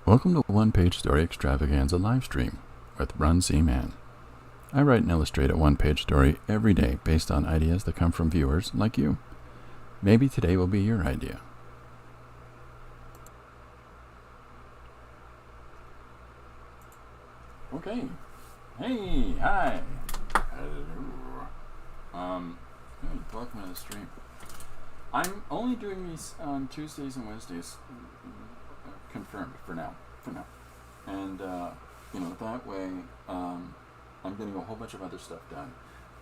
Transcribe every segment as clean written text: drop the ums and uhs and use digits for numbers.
Welcome to One Page Story Extravaganza Livestream with Run C Man. I write and illustrate a one-page story every day based on ideas that come from viewers like you. Maybe today will be your idea. Okay. Hey, hi. Hello. Welcome to the stream. I'm only doing these on Tuesdays and Wednesdays, confirmed for now. And, that way, I'm getting a whole bunch of other stuff done.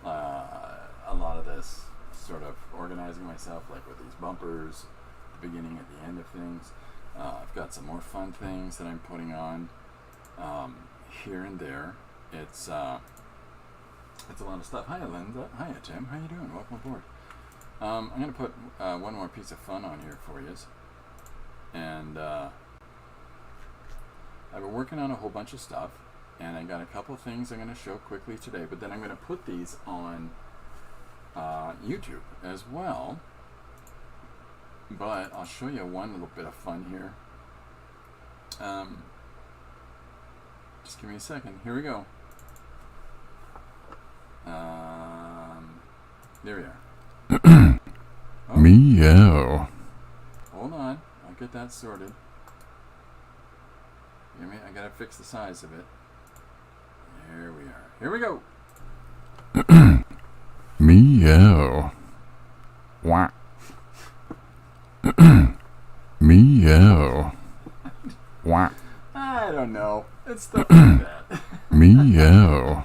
A lot of this sort of organizing myself, like with these bumpers, the beginning at the end of things. I've got some more fun things that I'm putting on here and there. It's a lot of stuff. Hi, Linda. Hi, Tim. How you doing? Welcome aboard. I'm going to put one more piece of fun on here for you. And I've been working on a whole bunch of stuff, and I got a couple things I'm going to show quickly today, but then I'm going to put these on YouTube as well. But I'll show you one little bit of fun here. Just give me a second. Here we go. There we are. Oh. Meow. Hold on. I'll get that sorted. I gotta fix the size of it. There we are. Here we go. Meow. Wah. Meow. Wah. I don't know. It's stuff like that. Meow.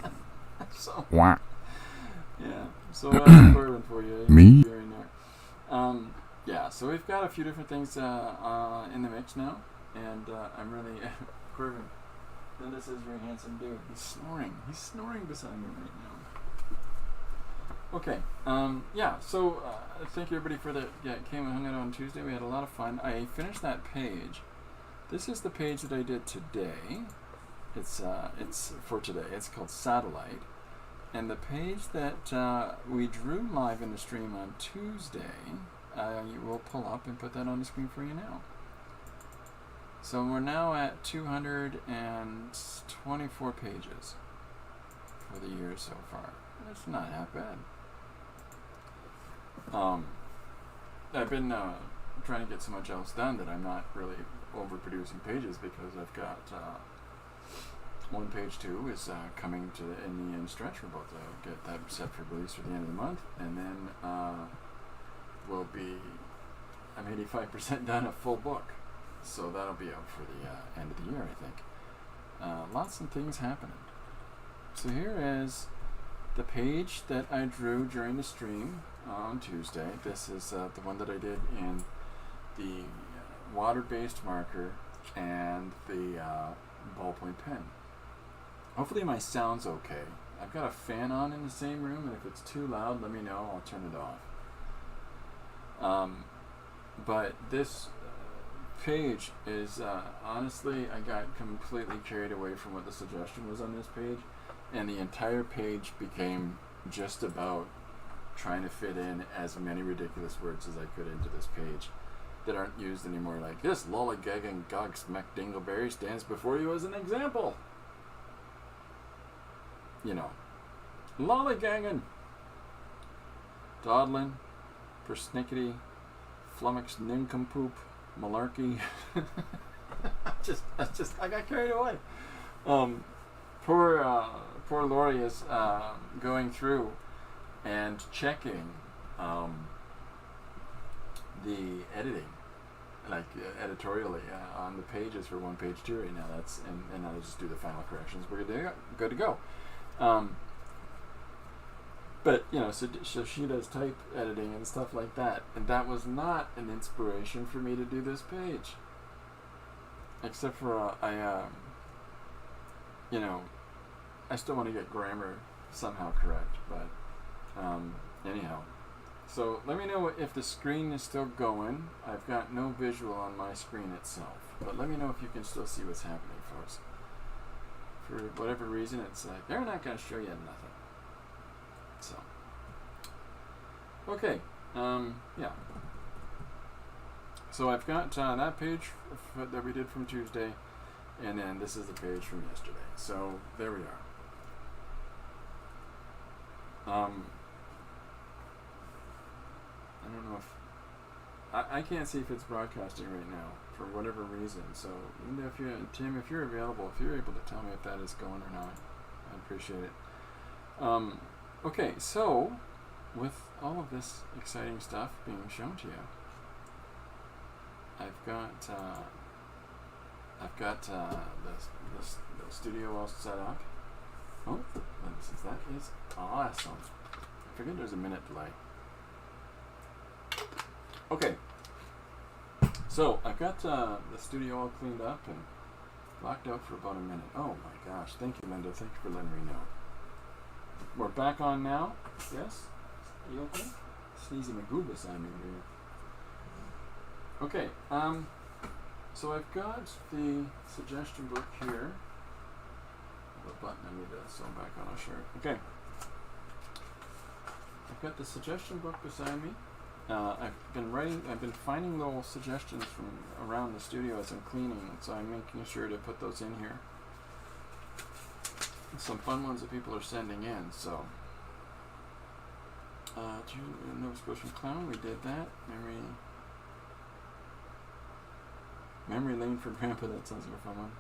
So, wah. Yeah. So that's important for you. Me. Yeah. So we've got a few different things in the mix now, and I'm really Corbin. This is a very handsome dude. He's snoring. He's snoring beside me right now. Okay. Yeah. So thank you everybody for came and hung out on Tuesday. We had a lot of fun. I finished that page. This is the page that I did today. It's for today. It's called Satellite. And the page that we drew live in the stream on Tuesday, you will pull up and put that on the screen for you now. So we're now at 224 pages for the year so far. That's not half bad. I've been trying to get so much else done that I'm not really overproducing pages, because I've got one page 2 is coming in the end stretch. We're about to get that set for release for the end of the month, and then we'll be, I'm 85% done a full book, so that'll be out for the end of the year, I think. Lots of things happening. So here is the page that I drew during the stream on Tuesday. This is the one that I did in the water-based marker and the ballpoint pen. Hopefully my sound's okay. I've got a fan on in the same room, and if it's too loud, let me know. I'll turn it off. But this page is, honestly, I got completely carried away from what the suggestion was on this page, and the entire page became just about trying to fit in as many ridiculous words as I could into this page that aren't used anymore, like, this lollygagging gog smack dingleberry stands before you as an example. You know, lollygagging, dawdling, persnickety, flummoxed nincompoop, malarkey. I got carried away. Poor Lori is going through and checking the editing, like editorially on the pages for one page 2 right now. And I'll just do the final corrections. We're good to go. But so she does type editing and stuff like that, and that was not an inspiration for me to do this page. Except for I still want to get grammar somehow correct, but anyhow. So let me know if the screen is still going. I've got no visual on my screen itself, but let me know if you can still see what's happening, folks. For whatever reason, it's like they're not going to show you nothing. So, okay, yeah. So I've got that page that we did from Tuesday, And then this is the page from yesterday. So there we are. I don't know if I can't see if it's broadcasting right now for whatever reason. So Linda, Tim, if you're available, if you're able to tell me if that is going or not, I appreciate it. Okay, so with all of this exciting stuff being shown to you, I've got the studio all set up. Oh, that is awesome. I figured there's a minute delay. Okay, so I've got the studio all cleaned up and locked out for about a minute. Oh my gosh, thank you, Linda. Thank you for letting me know. We're back on now. Yes? Are you okay? Sneezy McGoobus on me here. Okay, so I've got the suggestion book here. The button I need to sew back on a shirt. Okay. I've got the suggestion book beside me. I've been finding little suggestions from around the studio as I'm cleaning, so I'm making sure to put those in here. Some fun ones that people are sending in, so. Nova Scotian Clown, we did that. Memory Lane for Grandpa, that sounds like a fun one.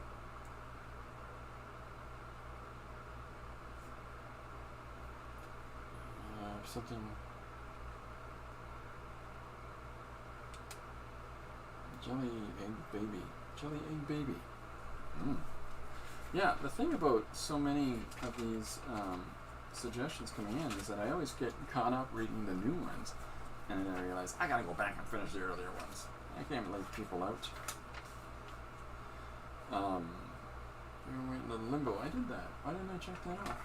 Something. Jelly egg baby. Yeah, the thing about so many of these suggestions coming in is that I always get caught up reading the new ones, and then I realize I gotta go back and finish the earlier ones. I can't leave people out. We were waiting the limbo. I did that. Why didn't I check that off?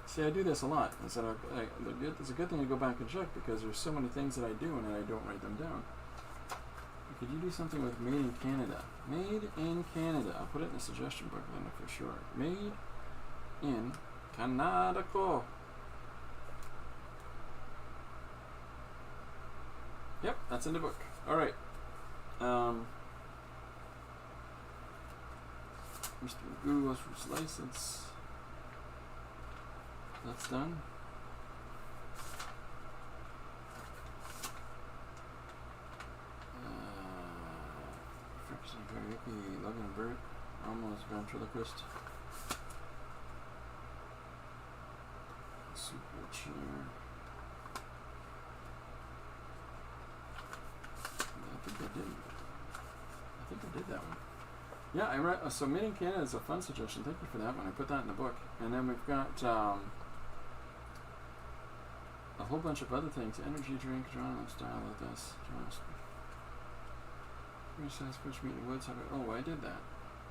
See, I do this a lot. It's a good thing to go back and check because there's so many things that I do and then I don't write them down. Could you do something with Made in Canada? Made in Canada. I'll put it in the suggestion book, Linda, for sure. Made in Canada. Yep, that's in the book. All right. Mr. Google's license. That's done. Friction karaoke, Logan and Bert, almost ventriloquist. Super chair. I think I did that one. Yeah, I read. So Made in Canada is a fun suggestion. Thank you for that one. I put that in the book, and then we've got a whole bunch of other things. Energy drink, Toronto style of this. Which meet in the woods. Oh, I did that,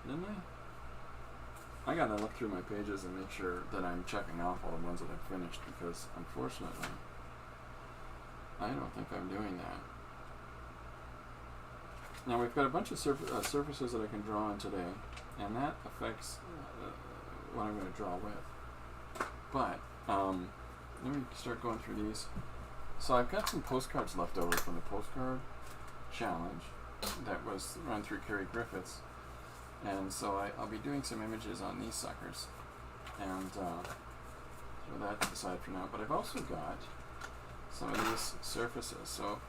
didn't I? I gotta look through my pages and make sure that I'm checking off all the ones that I've finished because, unfortunately, I don't think I'm doing that. Now we've got a bunch of surfaces that I can draw on today, and that affects what I'm going to draw with. But let me start going through these. So I've got some postcards left over from the postcard challenge that was run through Kerry Griffiths, and so I'll be doing some images on these suckers, and throw that aside for now. But I've also got some of these surfaces. So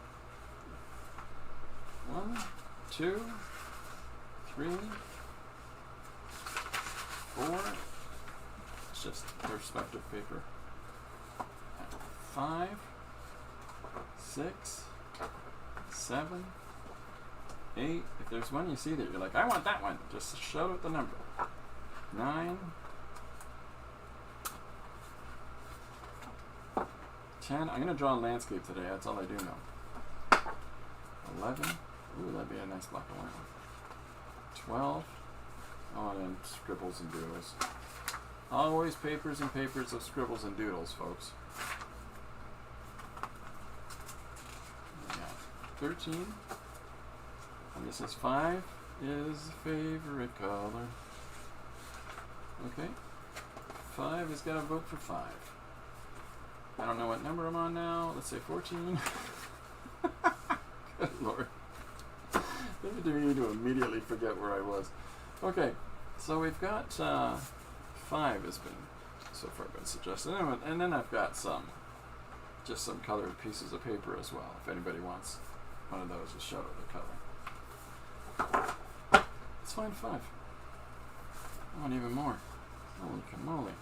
1, 2, 3, 4. It's just perspective paper. 5, 6, 7, 8. If there's one you see that you're like, I want that one, just shout out the number. 9, 10. I'm gonna draw a landscape today. That's all I do now. 11. Ooh, that'd be a nice black and white one. 12. Oh, and then scribbles and doodles. Always papers and papers of scribbles and doodles, folks. Yeah. 13. And this is 5 is favorite color. Okay. 5 has got a vote for 5. I don't know what number I'm on now. Let's say 14. Good Lord. Maybe do need to immediately forget where I was. Okay, so we've got 5 has been so far been suggested, and then I've got just some colored pieces of paper as well. If anybody wants one of those, just shout out the color. Let's find 5. I want even more. Holy moly!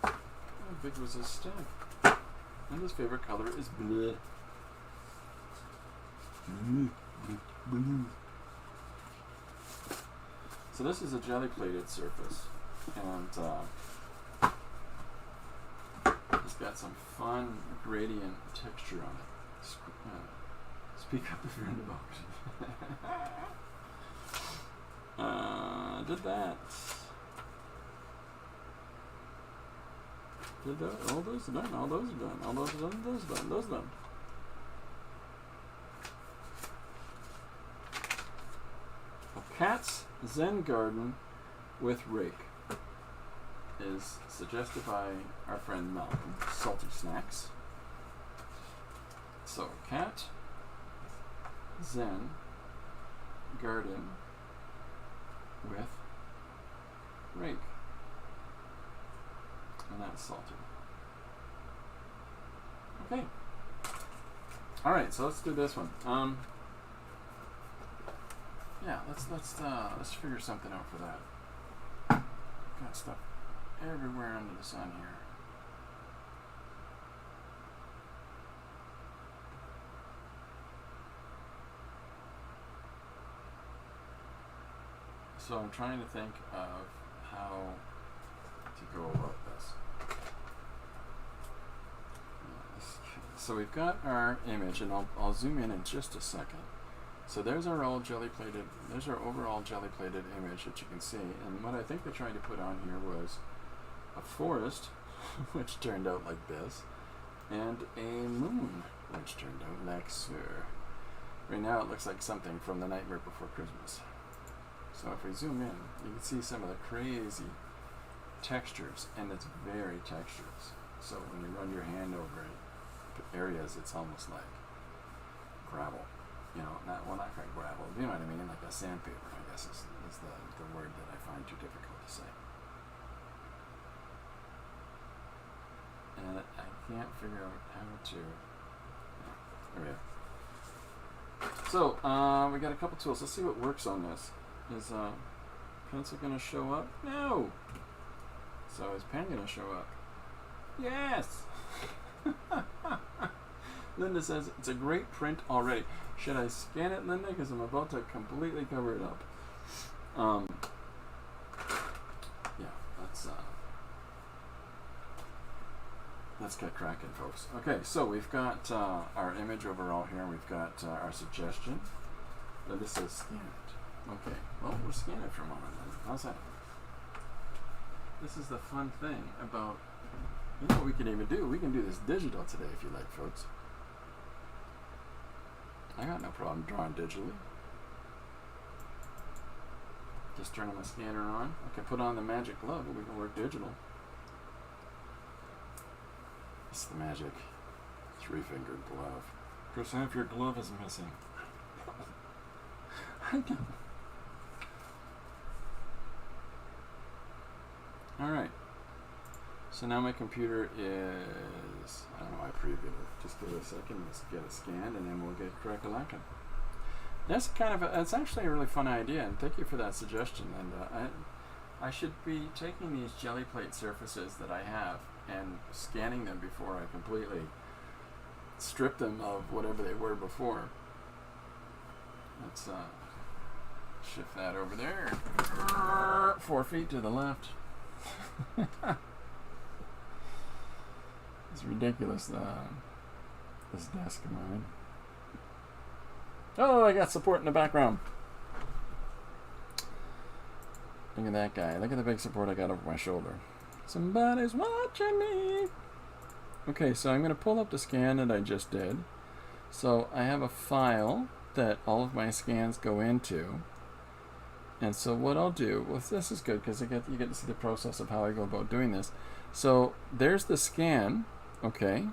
How big was this stack? And his favorite color is blue. Blue. So this is a jelly-plated surface, and it's got some fun gradient texture on it. Speak up if you're in the box. Did that. Did that. All those are done. All those are done. All those are done. Those are done. Those are done. A cat's Zen garden with rake is suggested by our friend Malcolm, Salty Snacks. So, cat, Zen, garden, with rake. And that's salty. Okay. Alright, so let's do this one. Yeah, let's figure something out for that. Got stuff everywhere under the sun here. So I'm trying to think of how to go about this. So we've got our image, and I'll zoom in just a second. So there's our overall jelly-plated image that you can see, and what I think they're trying to put on here was a forest, which turned out like this, and a moon, which turned out like so. Right now it looks like something from The Nightmare Before Christmas. So if we zoom in, you can see some of the crazy textures, and it's very texturous. So when you run your hand over it, areas, it's almost like gravel. You know, not quite gravel. You know what I mean? Like a sandpaper, I guess is the word that I find too difficult to say. And I can't figure out how to. There we go. So we got a couple tools. Let's see what works on this. Is pencil going to show up? No. So is pen going to show up? Yes. Linda says it's a great print already. Should I scan it, Linda? Because I'm about to completely cover it up. Yeah, let's get cracking, folks. Okay, so we've got our image overall here. We've got our suggestion. Linda says scan it. Okay, well, we'll scan it for a moment then. How's that? This is the fun thing about, you know what we can even do? We can do this digital today if you like, folks. I got no problem drawing digitally. Just turning my scanner on. I can put on the magic glove, but we can work digital. It's the magic 3-fingered glove. Chris, half your glove is missing. I know. Alright. So now my computer is, I don't know, I previewed it. Just give it a second, let's get it scanned, and then we'll get crack-a-lackin'. That's it's actually a really fun idea, and thank you for that suggestion. And I should be taking these jelly plate surfaces that I have and scanning them before I completely strip them of whatever they were before. Let's shift that over there. 4 feet to the left. It's ridiculous, this desk of mine. Oh, I got support in the background. Look at that guy. Look at the big support I got over my shoulder. Somebody's watching me. Okay, so I'm going to pull up the scan that I just did. So I have a file that all of my scans go into. And so what I'll do, well, this is good because you get to see the process of how I go about doing this. So there's the scan, okay,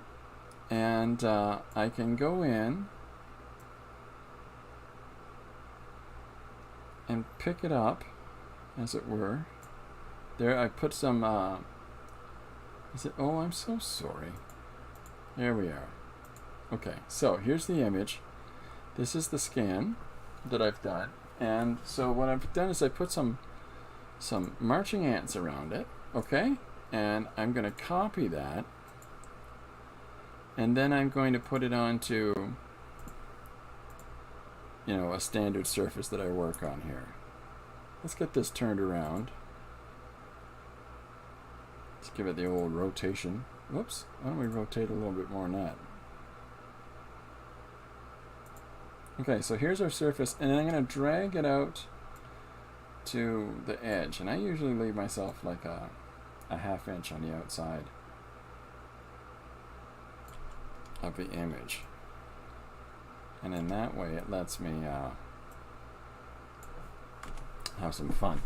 and I can go in and pick it up as it were. There, I put some, is it, oh, I'm so sorry. There we are. Okay, so here's the image. This is the scan that I've done. And so what I've done is I put some marching ants around it, okay? And I'm going to copy that. And then I'm going to put it onto, you know, a standard surface that I work on here. Let's get this turned around. Let's give it the old rotation. Whoops, why don't we rotate a little bit more than that? Okay, so here's our surface, and then I'm going to drag it out to the edge. And I usually leave myself like a ½ inch on the outside of the image. And in that way, it lets me have some fun.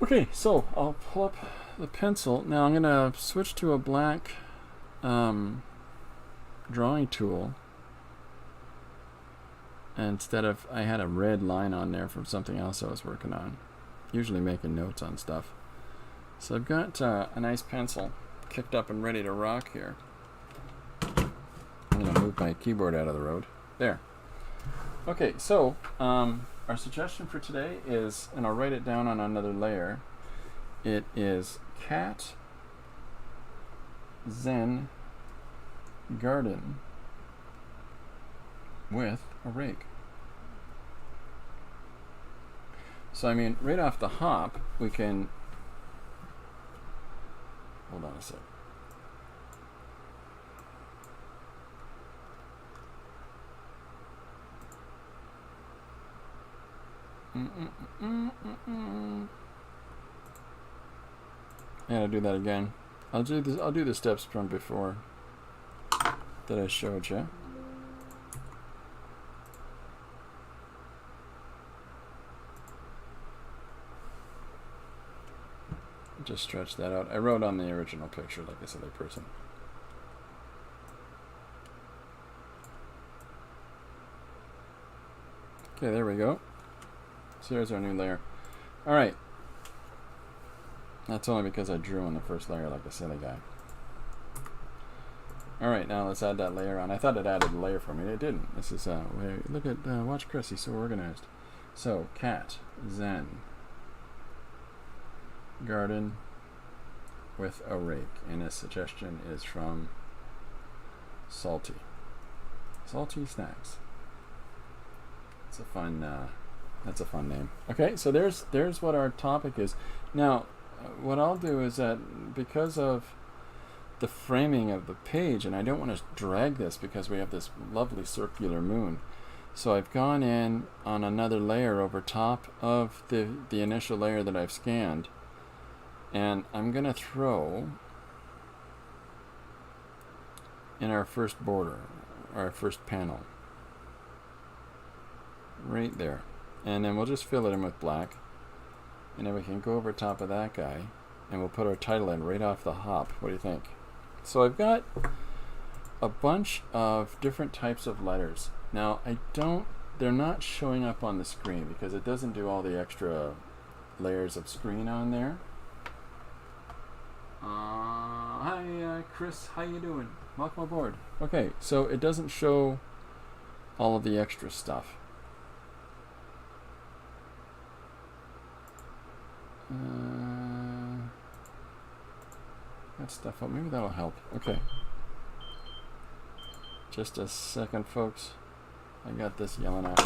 Okay, so I'll pull up the pencil. Now I'm going to switch to a black drawing tool. Instead of, I had a red line on there from something else I was working on. Usually making notes on stuff. So I've got a nice pencil kicked up and ready to rock here. I'm going to move my keyboard out of the road. There. Okay, so our suggestion for today is, and I'll write it down on another layer, it is Cat Zen Garden with a rake. So I mean, right off the hop, we can, hold on a sec. I gotta do that again. I'll do this. I'll do the steps from before that I showed you. Just stretch that out. I wrote on the original picture like this other person. Okay, there we go. So there's our new layer. All right. That's only because I drew on the first layer like a silly guy. All right, now let's add that layer on. I thought it added a layer for me. It didn't. This is look at watch Chris. He's so organized. So Cat Zen Garden with a rake, and a suggestion is from Salty Snacks. It's a fun. That's a fun name. Okay, so there's what our topic is. Now, what I'll do is that because of the framing of the page, and I don't want to drag this because we have this lovely circular moon, so I've gone in on another layer over top of the initial layer that I've scanned, and I'm going to throw in our first border, our first panel, right there. And then we'll just fill it in with black. And then we can go over top of that guy, and we'll put our title in right off the hop. What do you think? So I've got a bunch of different types of letters. Now, they're not showing up on the screen because it doesn't do all the extra layers of screen on there. Hi, Chris. How you doing? Welcome aboard. Okay, so it doesn't show all of the extra stuff. That stuff up. Maybe that'll help. Okay. Just a second, folks. I got this yelling at me.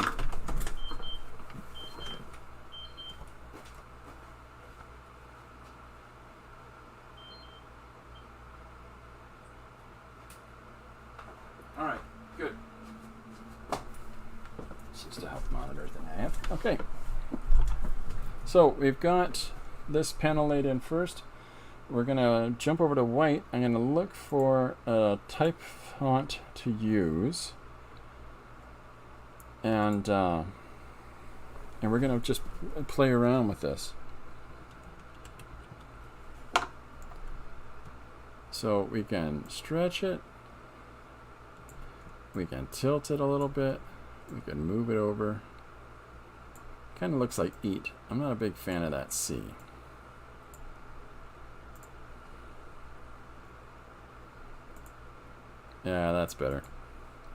All right. Good. It's just a help monitor thing I have. Okay. So we've got this panel laid in first. We're going to jump over to white. I'm going to look for a type font to use. And we're going to just play around with this. So we can stretch it. We can tilt it a little bit. We can move it over. Kind of looks like eat. I'm not a big fan of that C. Yeah, that's better.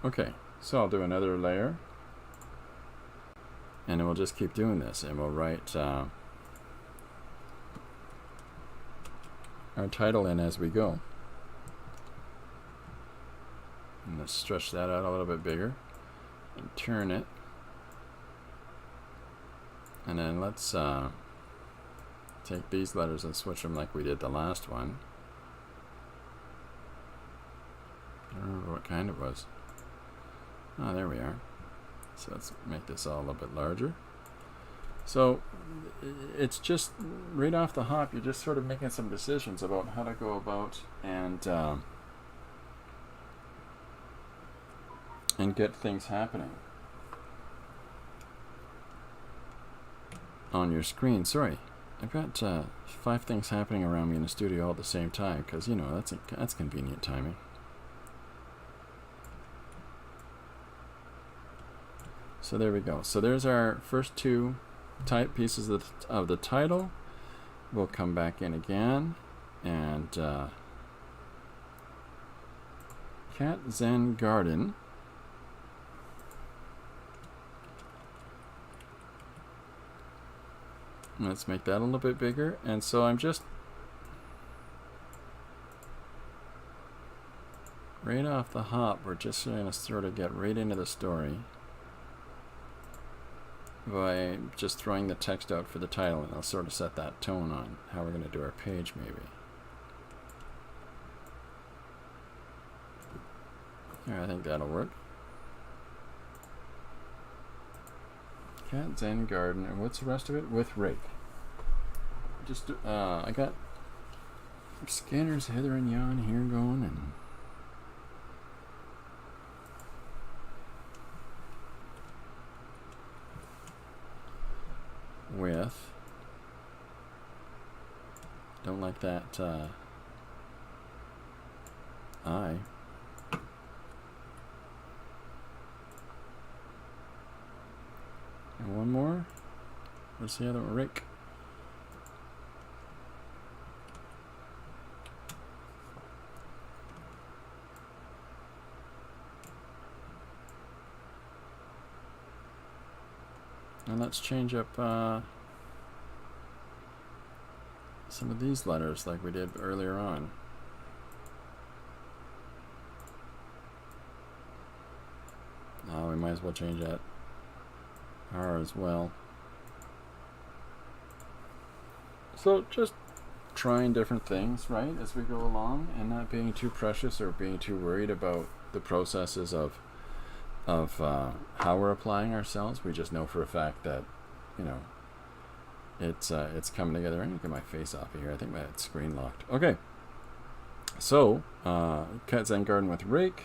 Okay, so I'll do another layer. And then we'll just keep doing this. And we'll write our title in as we go. And let's stretch that out a little bit bigger. And turn it. And then let's take these letters and switch them like we did the last one. I don't remember what kind it was. Oh, there we are. So let's make this all a little bit larger. So it's just right off the hop, you're just sort of making some decisions about how to go about and get things happening on your screen. Sorry, I've got 5 things happening around me in the studio all at the same time because, you know, that's convenient timing. So there we go. So there's our first 2 type pieces of the title. We'll come back in again and Cat Zen Garden. Let's make that a little bit bigger. And so I'm just right off the hop, we're just going to sort of get right into the story by just throwing the text out for the title, and I'll sort of set that tone on how we're going to do our page maybe. Yeah, I think that'll work. Cat Zen Garden, and what's the rest of it? With rake. Just I got scanners hither and yon here going, and with, don't like that I. And one more. Where's the other one? Rake. And let's change up some of these letters like we did earlier on. Oh, we might as well change that R as well. So just trying different things, right, as we go along, and not being too precious or being too worried about the processes of how we're applying ourselves. We just know for a fact that, you know, it's coming together. I need to get my face off of here. I think my screen locked. Okay. So, Cat Zen Garden with rake.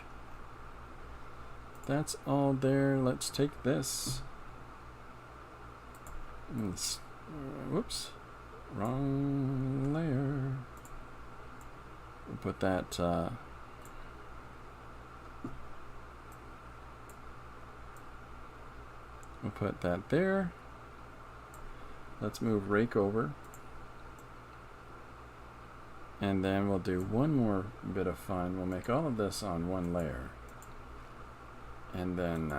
That's all there. Let's take this. Whoops. Wrong layer. We'll put that we'll put that there. Let's move rake over. And then we'll do one more bit of fun. We'll make all of this on one layer. And then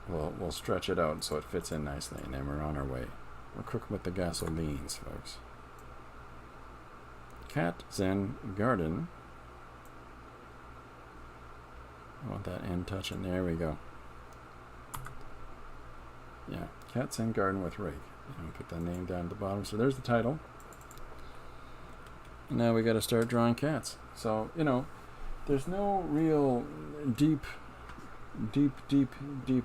we'll stretch it out so it fits in nicely, and then we're on our way. We're cooking with the gasolines, folks. Cat Zen Garden. I want that end touching. There we go. Yeah, Cat Zen Garden with rake. And put the name down at the bottom. So there's the title. Now we got to start drawing cats. So, you know, there's no real deep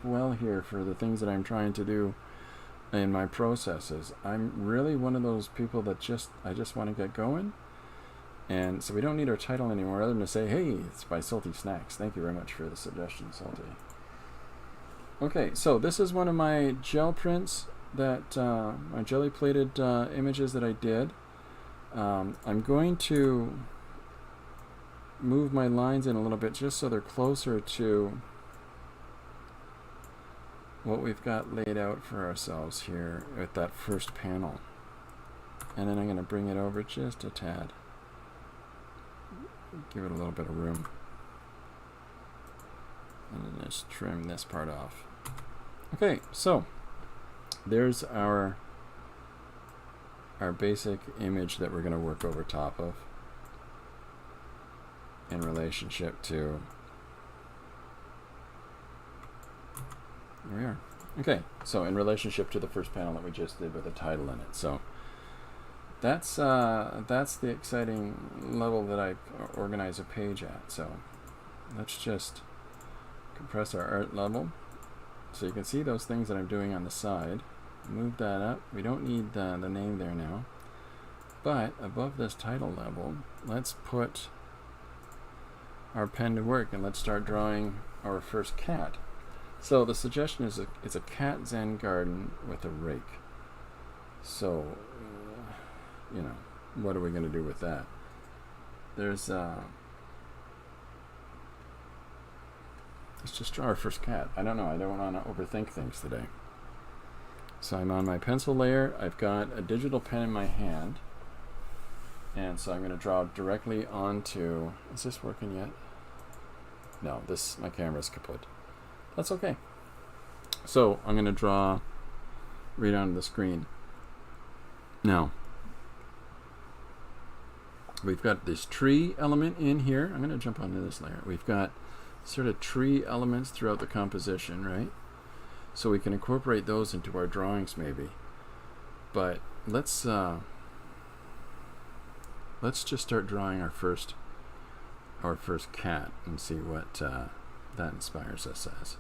well here for the things that I'm trying to do in my processes. I'm really one of those people that I just want to get going. And so we don't need our title anymore other than to say, hey, it's by Salty Snacks. Thank you very much for the suggestion, Salty. Okay, so this is one of my gel prints that, my jelly plated images that I did. I'm going to move my lines in a little bit just so they're closer to what we've got laid out for ourselves here with that first panel. And then I'm going to bring it over just a tad. Give it a little bit of room. And then just trim this part off. Okay, so there's our basic image that we're going to work over top of in relationship to... Here we are. Okay, so in relationship to the first panel that we just did with the title in it. So that's the exciting level that I organize a page at. So let's just compress our art level so you can see those things that I'm doing on the side. Move that up. We don't need the name there now. But above this title level, let's put our pen to work and let's start drawing our first cat. So the suggestion is it's a cat Zen garden with a rake. So, you know, what are we going to do with that? There's, let's just draw our first cat. I don't know. I don't want to overthink things today. So I'm on my pencil layer. I've got a digital pen in my hand. And so I'm going to draw directly onto... Is this working yet? No, my camera's kaput. That's okay. So I'm going to draw right onto the screen. Now, we've got this tree element in here. I'm going to jump onto this layer. We've got sort of tree elements throughout the composition, right? So we can incorporate those into our drawings maybe. But let's just start drawing our first cat and see what that inspires us as.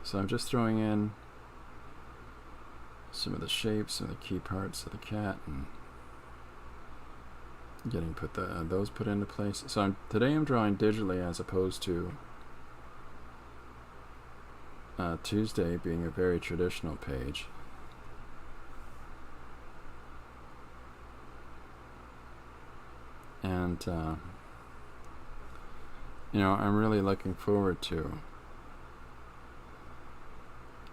So I'm just throwing in some of the shapes and the key parts of the cat and getting those put into place. So today I'm drawing digitally as opposed to Tuesday being a very traditional page. And you know, I'm really looking forward to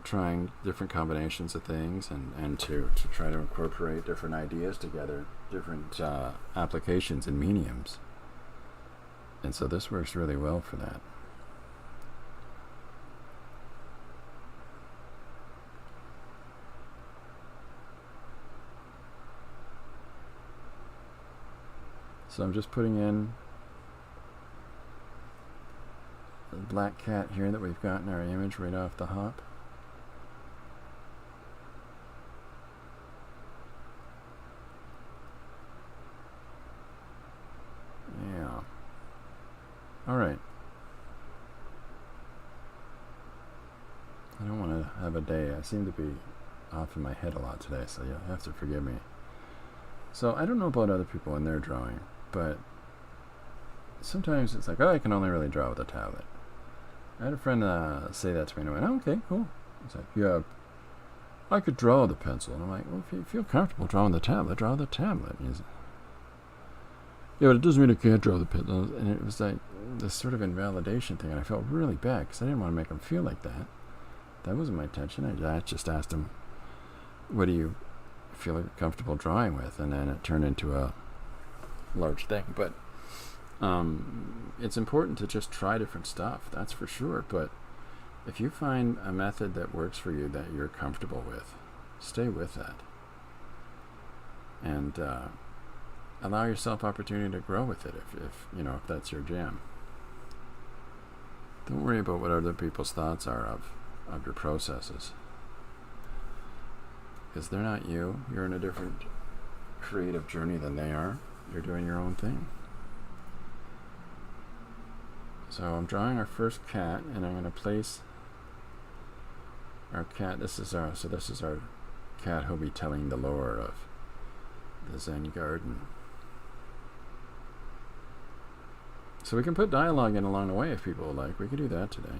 trying different combinations of things and to try to incorporate different ideas together, different applications and mediums. And so this works really well for that. So I'm just putting in the black cat here that we've got in our image right off the hop. Alright. I don't want to have a day. I seem to be off in my head a lot today, so you'll have to forgive me. So I don't know about other people in their drawing, but sometimes it's like, oh, I can only really draw with a tablet. I had a friend say that to me, and I went, oh, okay, cool. It's like, yeah, I could draw with a pencil. And I'm like, well, if you feel comfortable drawing the tablet, draw the tablet. And he's, yeah, but it doesn't mean I can't draw the pencil. And it was like this sort of invalidation thing, and I felt really bad because I didn't want to make him feel like that. That wasn't my intention. I just asked him, what do you feel comfortable drawing with? And then it turned into a large thing. But it's important to just try different stuff, that's for sure. But if you find a method that works for you that you're comfortable with, stay with that. And allow yourself opportunity to grow with it if you know, if that's your jam. Don't worry about what other people's thoughts are of your processes, because they're not you. You're in a different creative journey than they are. You're doing your own thing. So I'm drawing our first cat, and I'm going to place our cat. This is our cat who'll be telling the lore of the Zen garden. So we can put dialogue in along the way if people would like. We could do that today.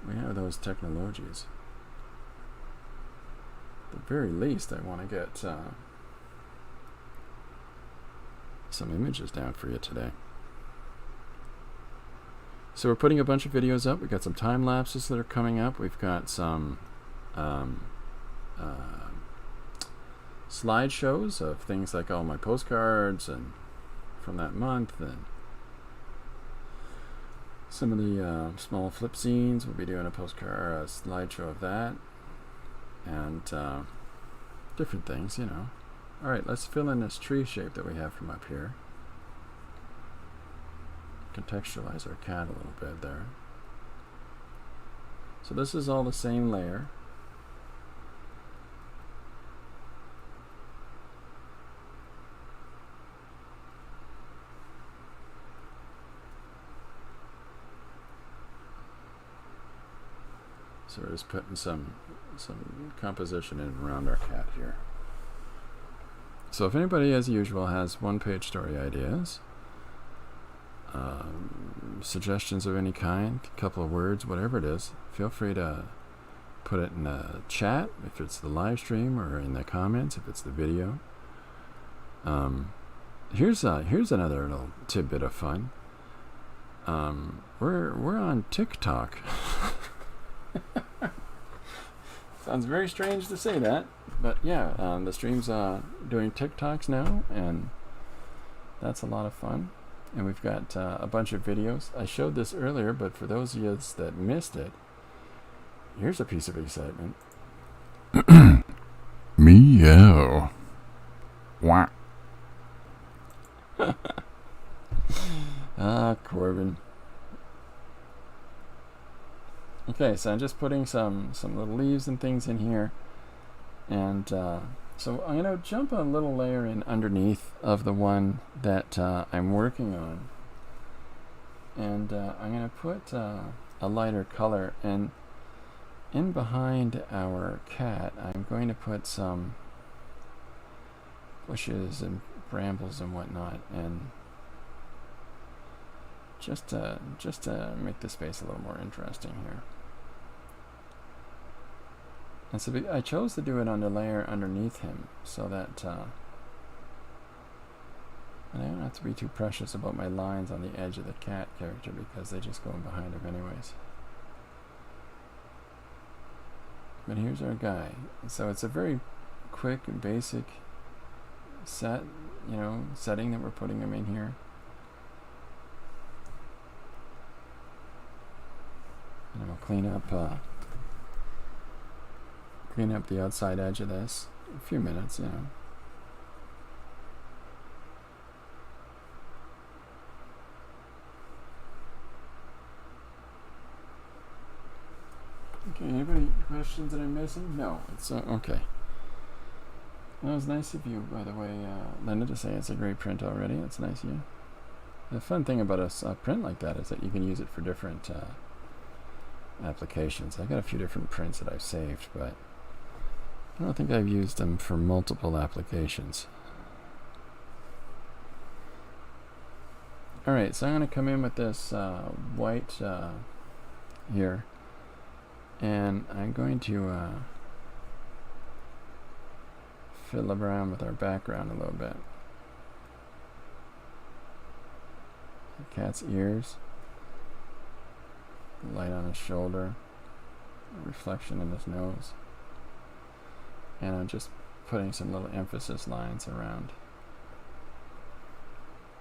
We have those technologies. the very least, I want to get some images down for you today. So we're putting a bunch of videos up. We've got some time lapses that are coming up. We've got some slideshows of things like all my postcards and from that month, and some of the small flip scenes. We'll be doing a postcard, slideshow of that, and different things, you know. All right, let's fill in this tree shape that we have from up here. Contextualize our cat a little bit there. So this is all the same layer. So we're just putting some composition in around our cat here. So if anybody, as usual, has one-page story ideas, suggestions of any kind, a couple of words, whatever it is, feel free to put it in the chat if it's the live stream, or in the comments if it's the video. Here's another little tidbit of fun. We're on TikTok. Sounds very strange to say that, but yeah, the stream's doing TikToks now, and that's a lot of fun. And we've got a bunch of videos. I showed this earlier, but for those of you that missed it, here's a piece of excitement. Meow. Wah. Corbin. Okay, so I'm just putting some little leaves and things in here, and so I'm going to jump a little layer in underneath of the one that I'm working on, and I'm going to put a lighter color, and in behind our cat I'm going to put some bushes and brambles and whatnot, and just to make the space a little more interesting here. And so I chose to do it on the layer underneath him, so that and I don't have to be too precious about my lines on the edge of the cat character, because they just go in behind him anyways. But here's our guy. So it's a very quick and basic setting that we're putting him in here. And we'll clean up the outside edge of this. A few minutes, you know. Okay, anybody questions that I'm missing? No, it's okay. That was nice of you, by the way, Linda, to say it's a great print already. That's nice of you. The fun thing about a print like that is that you can use it for different applications. I've got a few different prints that I've saved, but I don't think I've used them for multiple applications. Alright, so I'm going to come in with this white here, and I'm going to fiddle around with our background a little bit. The cat's ears, light on his shoulder, a reflection in his nose, and I'm just putting some little emphasis lines around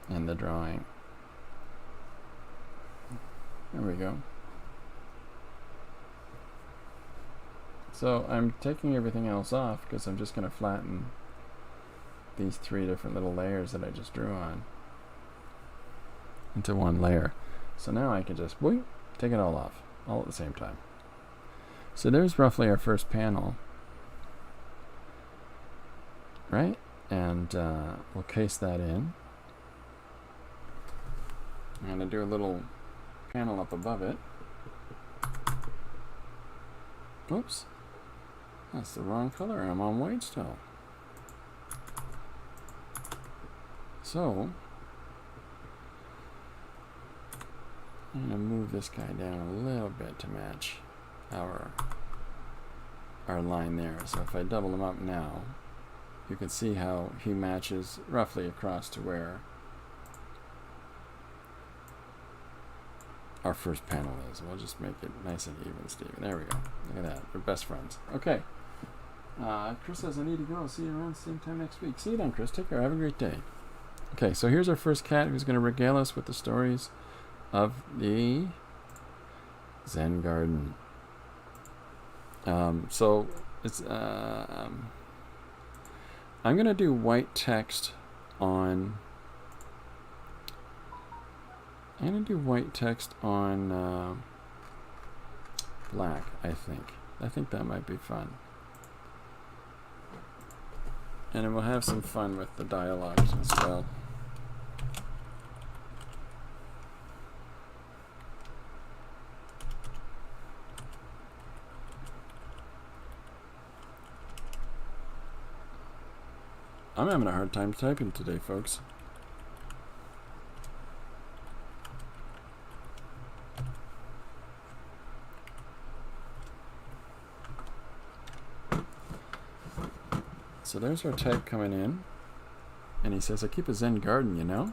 in the drawing. There we go. So I'm taking everything else off because I'm just going to flatten these three different little layers that I just drew on into one layer. So now I can just take it all off, all at the same time. So there's roughly our first panel, right? And we'll case that in. I'm going to do a little panel up above it. Oops. That's the wrong color. I'm on white still. So I'm going to move this guy down a little bit to match our our line there. So if I double them up now, you can see how he matches roughly across to where our first panel is. We'll just make it nice and even, Steven. There we go. Look at that. We're best friends. Okay. Chris says, I need to go. I'll see you around the same time next week. See you then, Chris. Take care. Have a great day. Okay, so here's our first cat who's going to regale us with the stories of the Zen Garden. So it's I'm going to do white text on black, I think. I think that might be fun. And then we'll have some fun with the dialogues as well. I'm having a hard time typing today, folks. So there's our type coming in, and he says, I keep a Zen garden, you know?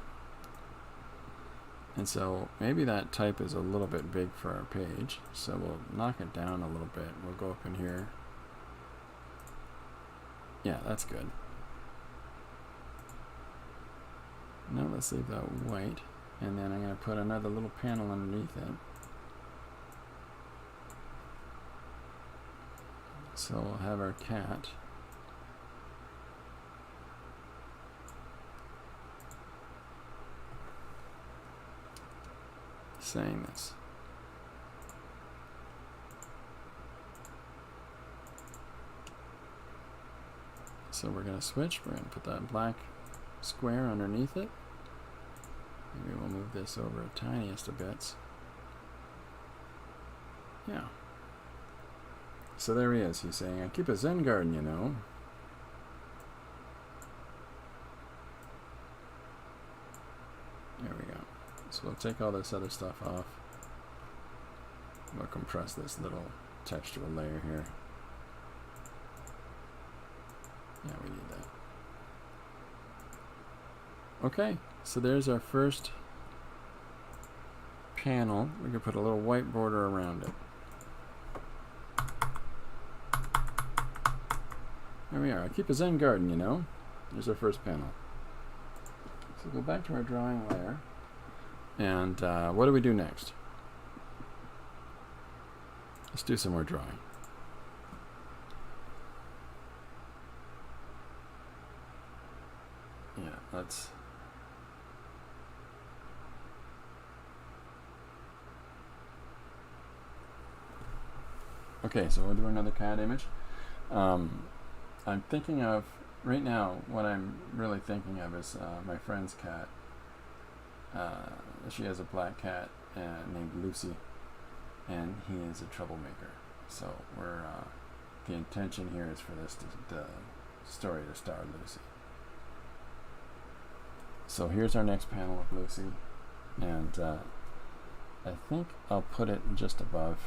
And so maybe that type is a little bit big for our page, so we'll knock it down a little bit. We'll go up in here. Yeah, that's good. Now let's leave that white, and then I'm going to put another little panel underneath it. So we'll have our cat. Saying this. So we're going to switch. We're going to put that black square underneath it. Maybe we'll move this over the tiniest of bits. Yeah. So there he is. He's saying, I keep a Zen garden, you know. There we go. So we'll take all this other stuff off. We'll compress this little textural layer here. Yeah, we need that. Okay, so there's our first panel. We can put a little white border around it. There we are. I keep a Zen garden, you know. There's our first panel. So go back to our drawing layer. And what do we do next? Let's do some more drawing. Yeah, let's... Okay, so we'll do another cat image. I'm thinking of, right now, what I'm really thinking of is my friend's cat. She has a black cat named Lucy, and he is a troublemaker. So we're the intention here is for this the story to star Lucy. So here's our next panel of Lucy, and I think I'll put it just above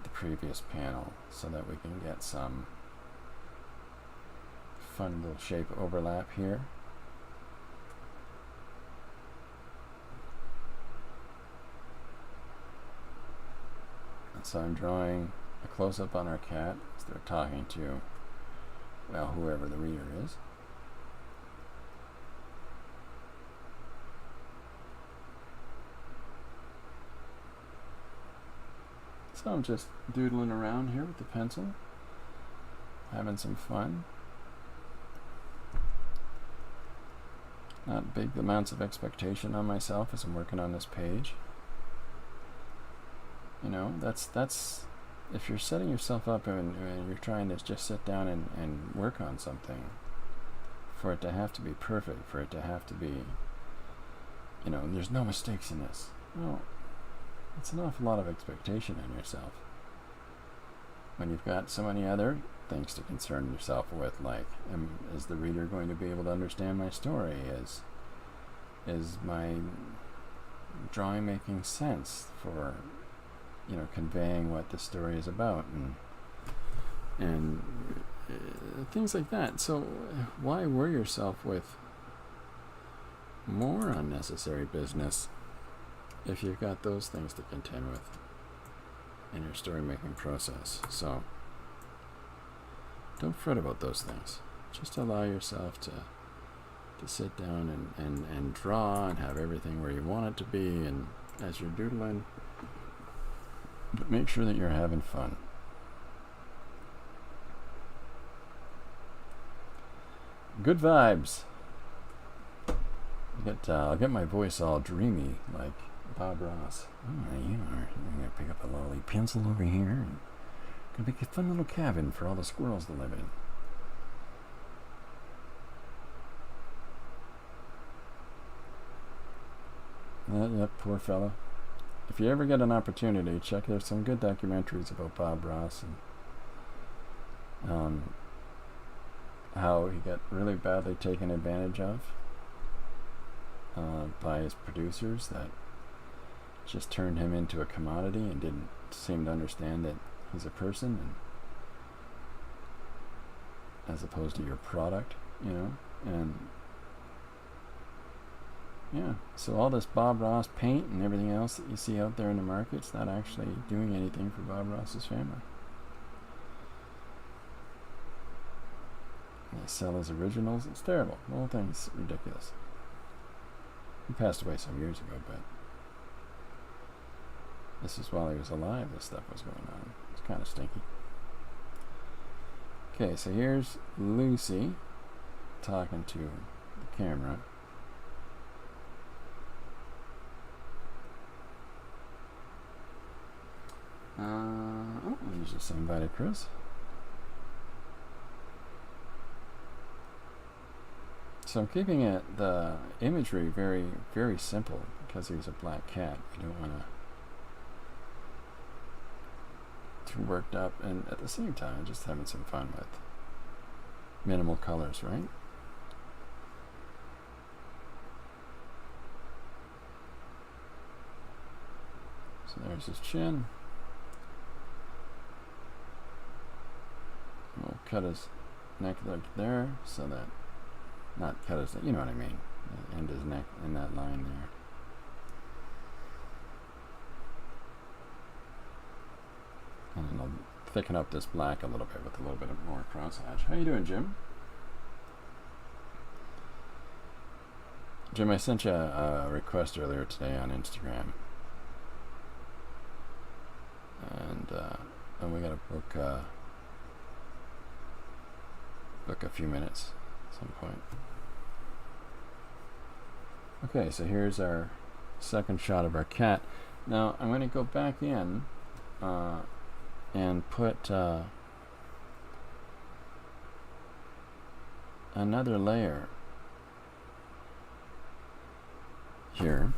the previous panel so that we can get some fun little shape overlap here. So I'm drawing a close-up on our cat as they're talking to, well, whoever the reader is. So I'm just doodling around here with the pencil, having some fun. Not big amounts of expectation on myself as I'm working on this page. You know, that's if you're setting yourself up and you're trying to just sit down and work on something, for it to have to be perfect, for it to have to be, you know, there's no mistakes in this. Well, it's an awful lot of expectation on yourself when you've got so many other things to concern yourself with, like, is the reader going to be able to understand my story? Is my drawing making sense for conveying what the story is about, and things like that. So why worry yourself with more unnecessary business if you've got those things to contend with in your story making process? So don't fret about those things. Just allow yourself to sit down and draw and have everything where you want it to be, and as you're doodling, but make sure that you're having fun. Good vibes. I'll get my voice all dreamy like Bob Ross. Oh, you are. I'm going to pick up a lolly pencil over here and going to make a fun little cabin for all the squirrels to live in. That poor fella. If you ever get an opportunity, there's some good documentaries about Bob Ross and how he got really badly taken advantage of by his producers that just turned him into a commodity and didn't seem to understand that he's a person, and as opposed to your product, and yeah, so all this Bob Ross paint and everything else that you see out there in the market, it's not actually doing anything for Bob Ross's family. They sell his originals. It's terrible. The whole thing's ridiculous. He passed away some years ago, but this is while he was alive. This stuff was going on. It's kind of stinky. Okay, so here's Lucy talking to the camera. You just invited Chris. So I'm keeping the imagery very, very simple because he's a black cat. You don't want to too worked up, and at the same time just having some fun with minimal colors, right? So there's his chin. We'll cut his neck like there, so that, not cut his, you know what I mean, end his neck in that line there. And then I'll thicken up this black a little bit with a little bit more cross hatch. How you doing, Jim? Jim, I sent you a request earlier today on Instagram. And we got to book a few minutes at some point. Okay, so here's our second shot of our cat. Now I'm going to go back in and put another layer here.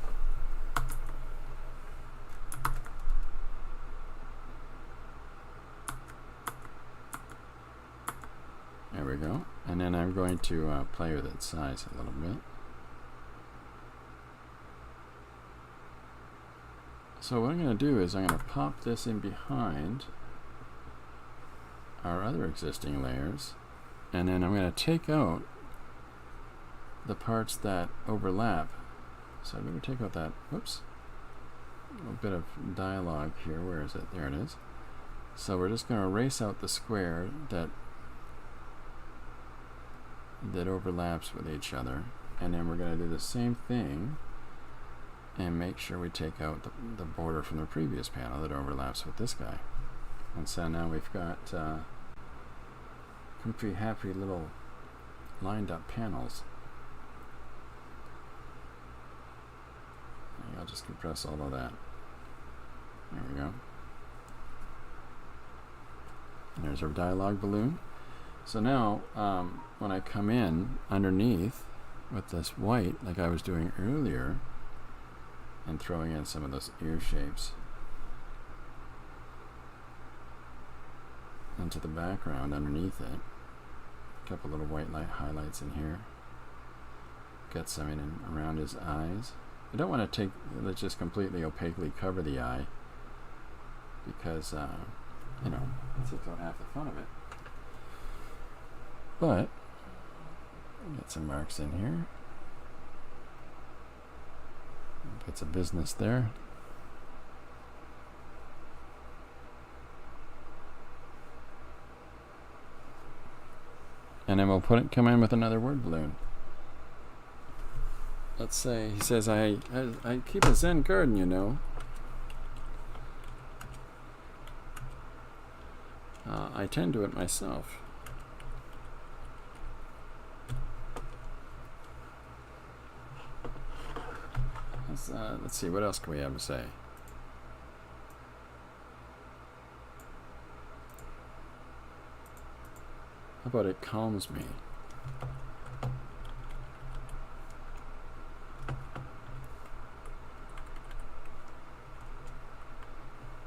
There we go. And then I'm going to play with its size a little bit. So what I'm going to do is I'm going to pop this in behind our other existing layers, and then I'm going to take out the parts that overlap. So I'm going to take out that, whoops, a little bit of dialogue here. Where is it? There it is. So we're just going to erase out the square that overlaps with each other, and then we're going to do the same thing and make sure we take out the border from the previous panel that overlaps with this guy. And so now we've got comfy, happy little lined up panels. I'll just compress all of that. There we go. And there's our dialogue balloon. So now when I come in underneath with this white, like I was doing earlier, and throwing in some of those ear shapes into the background underneath it, a couple little white light highlights in here, got some in around his eyes. I don't want to let's just completely opaquely cover the eye. because you know, it takes out half the fun of it. But get some marks in here. Put some business there. And then we'll come in with another word balloon. Let's say he says, I keep a Zen garden, you know. I tend to it myself. Let's see, what else can we have to say? How about it calms me?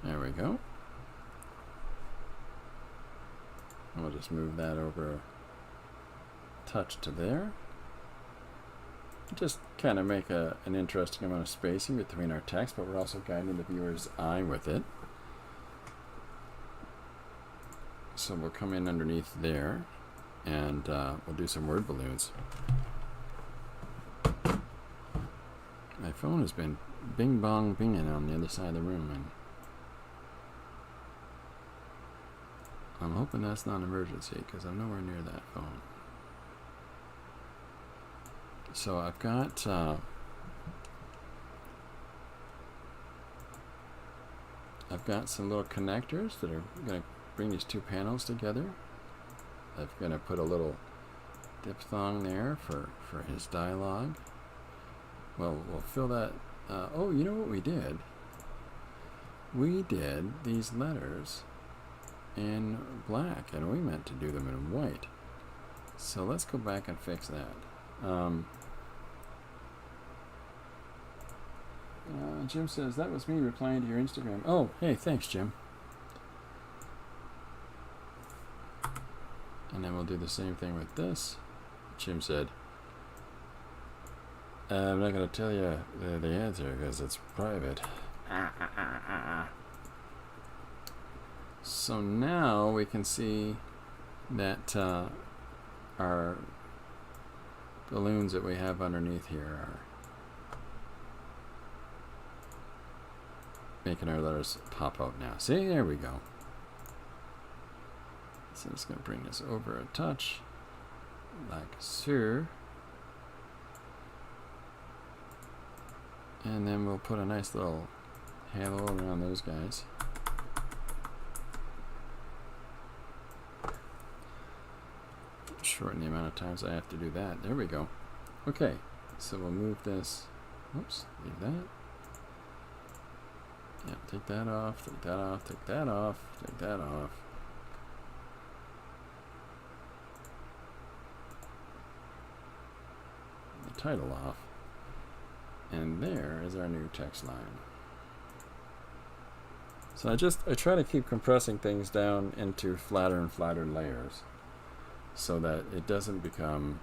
There we go. We'll just move that over a touch to there. Just kind of make an interesting amount of spacing between our text, but we're also guiding the viewer's eye with it. So we'll come in underneath there, and we'll do some word balloons. My phone has been bing bong binging on the other side of the room, and I'm hoping that's not an emergency because I'm nowhere near that phone. So I've got some little connectors that are going to bring these two panels together. I'm going to put a little diphthong there for his dialogue. Well, we'll fill that. Oh, you know what we did? We did these letters in black, and we meant to do them in white. So let's go back and fix that. Jim says, that was me replying to your Instagram. Oh, hey, thanks, Jim. And then we'll do the same thing with this. Jim said, I'm not going to tell you the answer because it's private. So now we can see that our balloons that we have underneath here are making our letters pop out now. See, there we go. So I'm just going to bring this over a touch, like so. And then we'll put a nice little halo around those guys. Shorten the amount of times I have to do that. There we go. Okay, so we'll move this. Oops, leave that. Yeah, take that off, take that off, take that off, take that off. The title off. And there is our new text line. So I try to keep compressing things down into flatter and flatter layers so that it doesn't become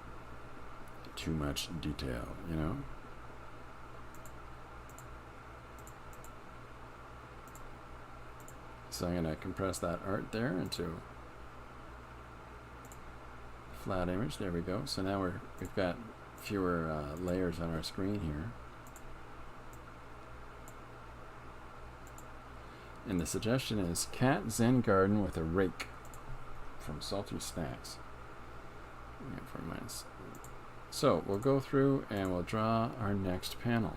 too much detail, you know? So I'm going to compress that art there into a flat image. There we go. So now we've got fewer layers on our screen here. And the suggestion is Cat Zen Garden with a Rake from Salty Snacks. Yeah, for mine's. So we'll go through and we'll draw our next panel.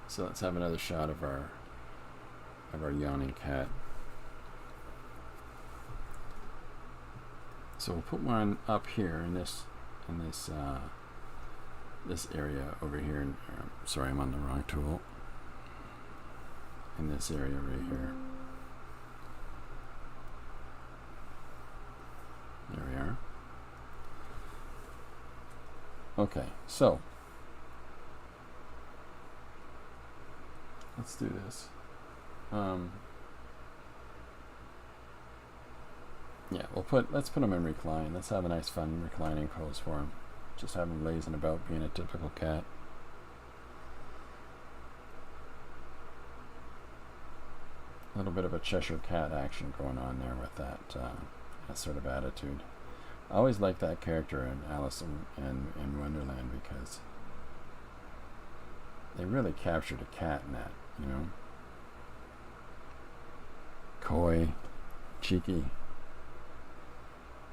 So let's have another shot of our yawning cat. So we'll put one up here in this area over here. Sorry, I'm on the wrong tool. In this area right here. There we are. Okay, so let's do this. Yeah, let's put him in recline. Let's have a nice fun reclining pose for him. Just have him lazing about being a typical cat. little bit of a Cheshire Cat action going on there with that sort of attitude. I always liked that character in Alice in Wonderland because they really captured a cat in that, you know. Coy, cheeky,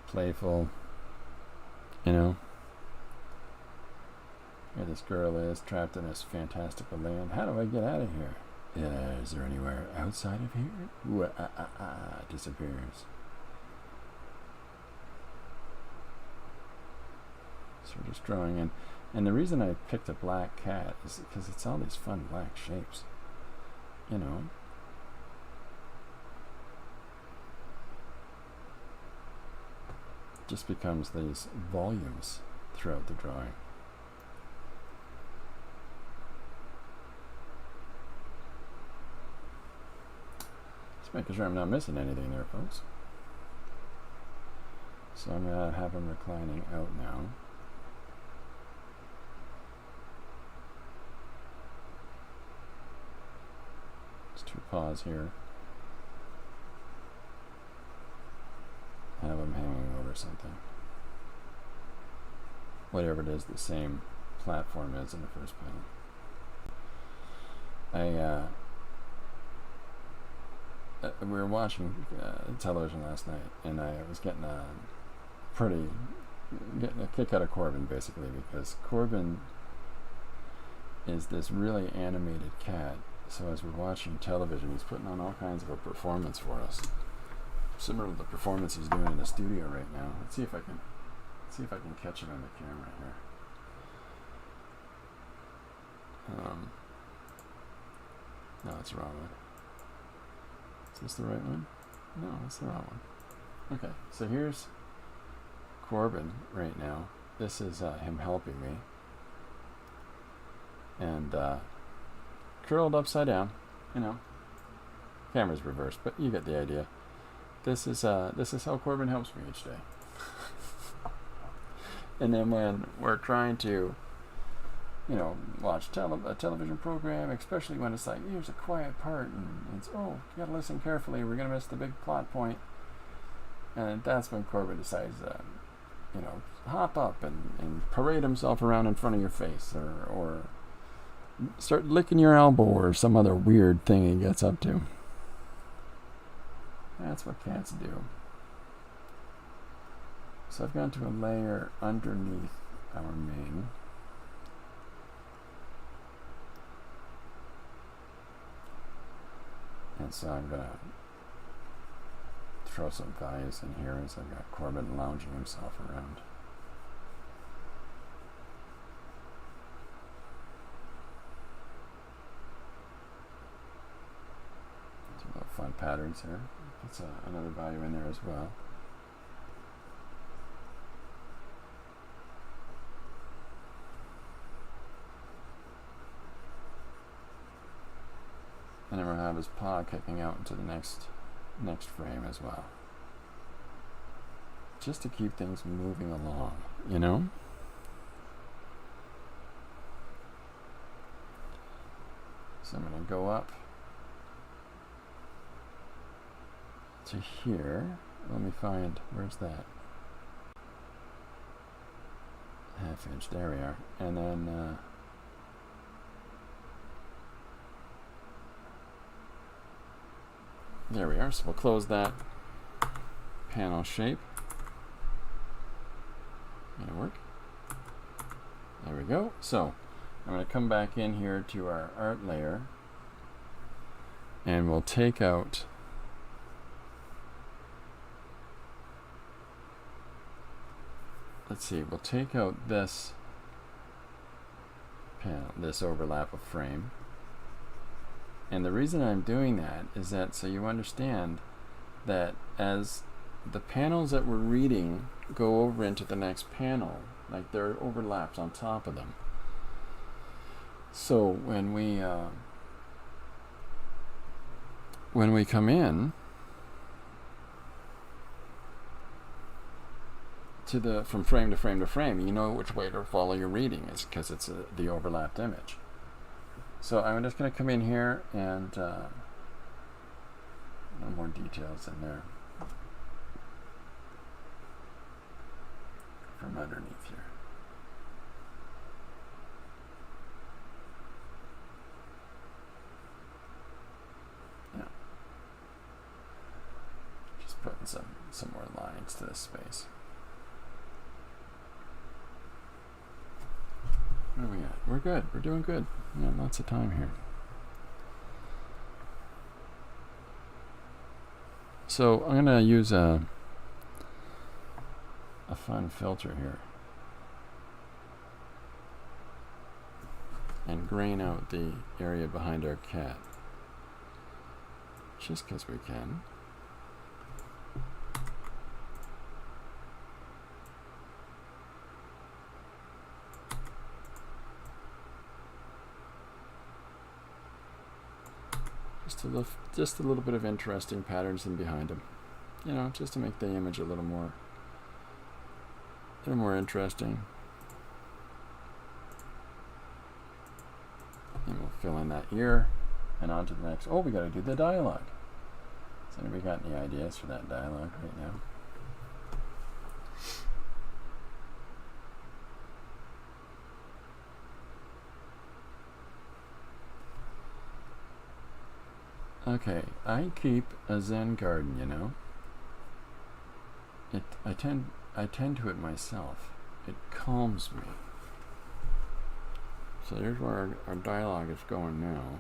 playful, you know. Here this girl is trapped in this fantastical land. How do I get out of here? Yeah, is there anywhere outside of here? Ooh, disappears. So we're just drawing in. And the reason I picked a black cat is because it's all these fun black shapes. You know. Just becomes these volumes throughout the drawing. Just making sure I'm not missing anything there, folks. So I'm going to have him reclining out now. Just two paws here. Have them hanging over something. Whatever it is the same platform is in the first panel. We were watching television last night, and I was getting a kick out of Corbin, basically, because Corbin is this really animated cat. So as we're watching television, he's putting on all kinds of a performance for us, similar to the performance he's doing in the studio right now. Let's see if I can catch him in the camera here. No, that's the wrong one. Is this the right one? No, that's the wrong one. Okay, so here's Corbin right now. This is him helping me, and curled upside down. You know, camera's reversed, but you get the idea. This is how Corbin helps me each day. And then when we're trying to, you know, watch a television program, especially when it's like, here's a quiet part, and it's, oh, you gotta listen carefully, we're gonna miss the big plot point. And that's when Corbin decides, you know, hop up and parade himself around in front of your face, or start licking your elbow, or some other weird thing he gets up to. That's what cats do. So I've gone to a layer underneath our mane. And so I'm going to throw some values in here as I've got Corbin lounging himself around. Some little fun patterns here. That's another value in there as well. And then we'll have his paw kicking out into the next frame as well. Just to keep things moving along, you know? So I'm going to go up to here. Let me find, where's that? Half inch, there we are. And then there we are. So we'll close that panel shape. Gonna work. There we go. So I'm going to come back in here to our art layer, and we'll take out we'll take out this panel, this overlap of frame. And the reason I'm doing that is that so you understand that as the panels that we're reading go over into the next panel, like there are overlaps on top of them. So when we come in to from frame to frame to frame, you know which way to follow your reading is because it's the overlapped image. So I'm just going to come in here and No more details in there from underneath here. Yeah. Just putting some more lines to this space. Where are we at? We're good. We're doing good. We got lots of time here. So I'm going to use a fun filter here and grain out the area behind our cat, just because we can. Just a little bit of interesting patterns in behind them, you know, just to make the image a little more interesting. And we'll fill in that ear, and on to the next. Oh, we got to do the dialogue. Has anybody got any ideas for that dialogue right now? Okay, I keep a Zen garden, you know. I tend to it myself. It calms me. So there's where our dialogue is going now.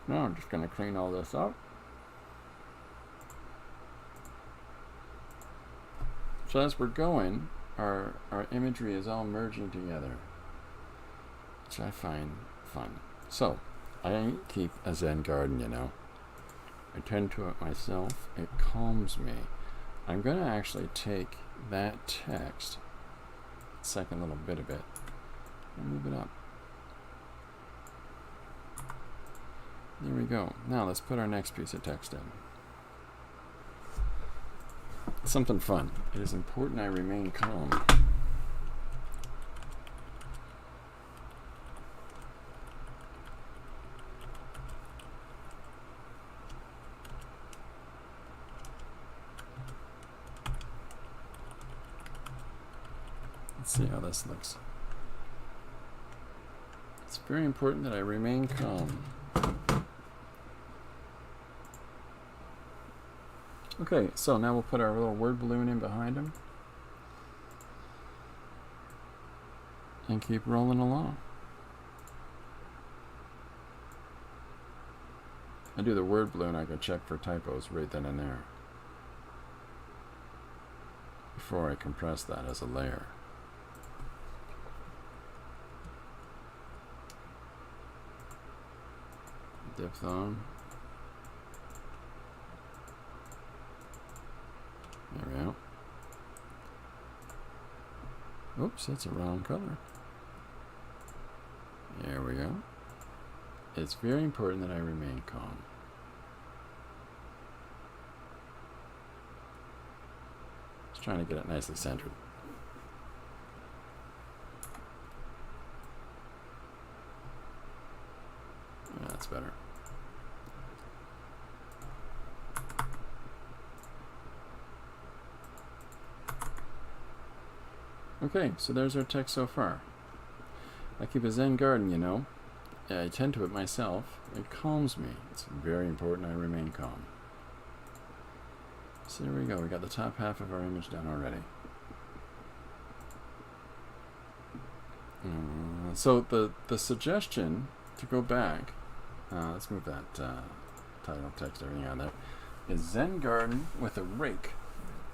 Now I'm just going to clean all this up. So as we're going, our imagery is all merging together, which I find fun. So, I keep a Zen garden, you know. I tend to it myself. It calms me. I'm going to actually take that text, second little bit of it, and move it up. There we go. Now let's put our next piece of text in. Something fun. It is important I remain calm. Let's see how this looks. It's very important that I remain calm. Okay, so now we'll put our little word balloon in behind him and keep rolling along. I do the word balloon, I can check for typos right then and there before I compress that as a layer. Diphthong. There we go. Oops, that's a wrong color. There we go. It's very important that I remain calm. Just trying to get it nicely centered. Yeah, that's better. Okay, so there's our text so far. I keep a Zen garden, you know. I tend to it myself. It calms me. It's very important I remain calm. So there we go. We got the top half of our image done already. So the suggestion to go back, let's move that title, text, everything out there, is Zen garden with a rake.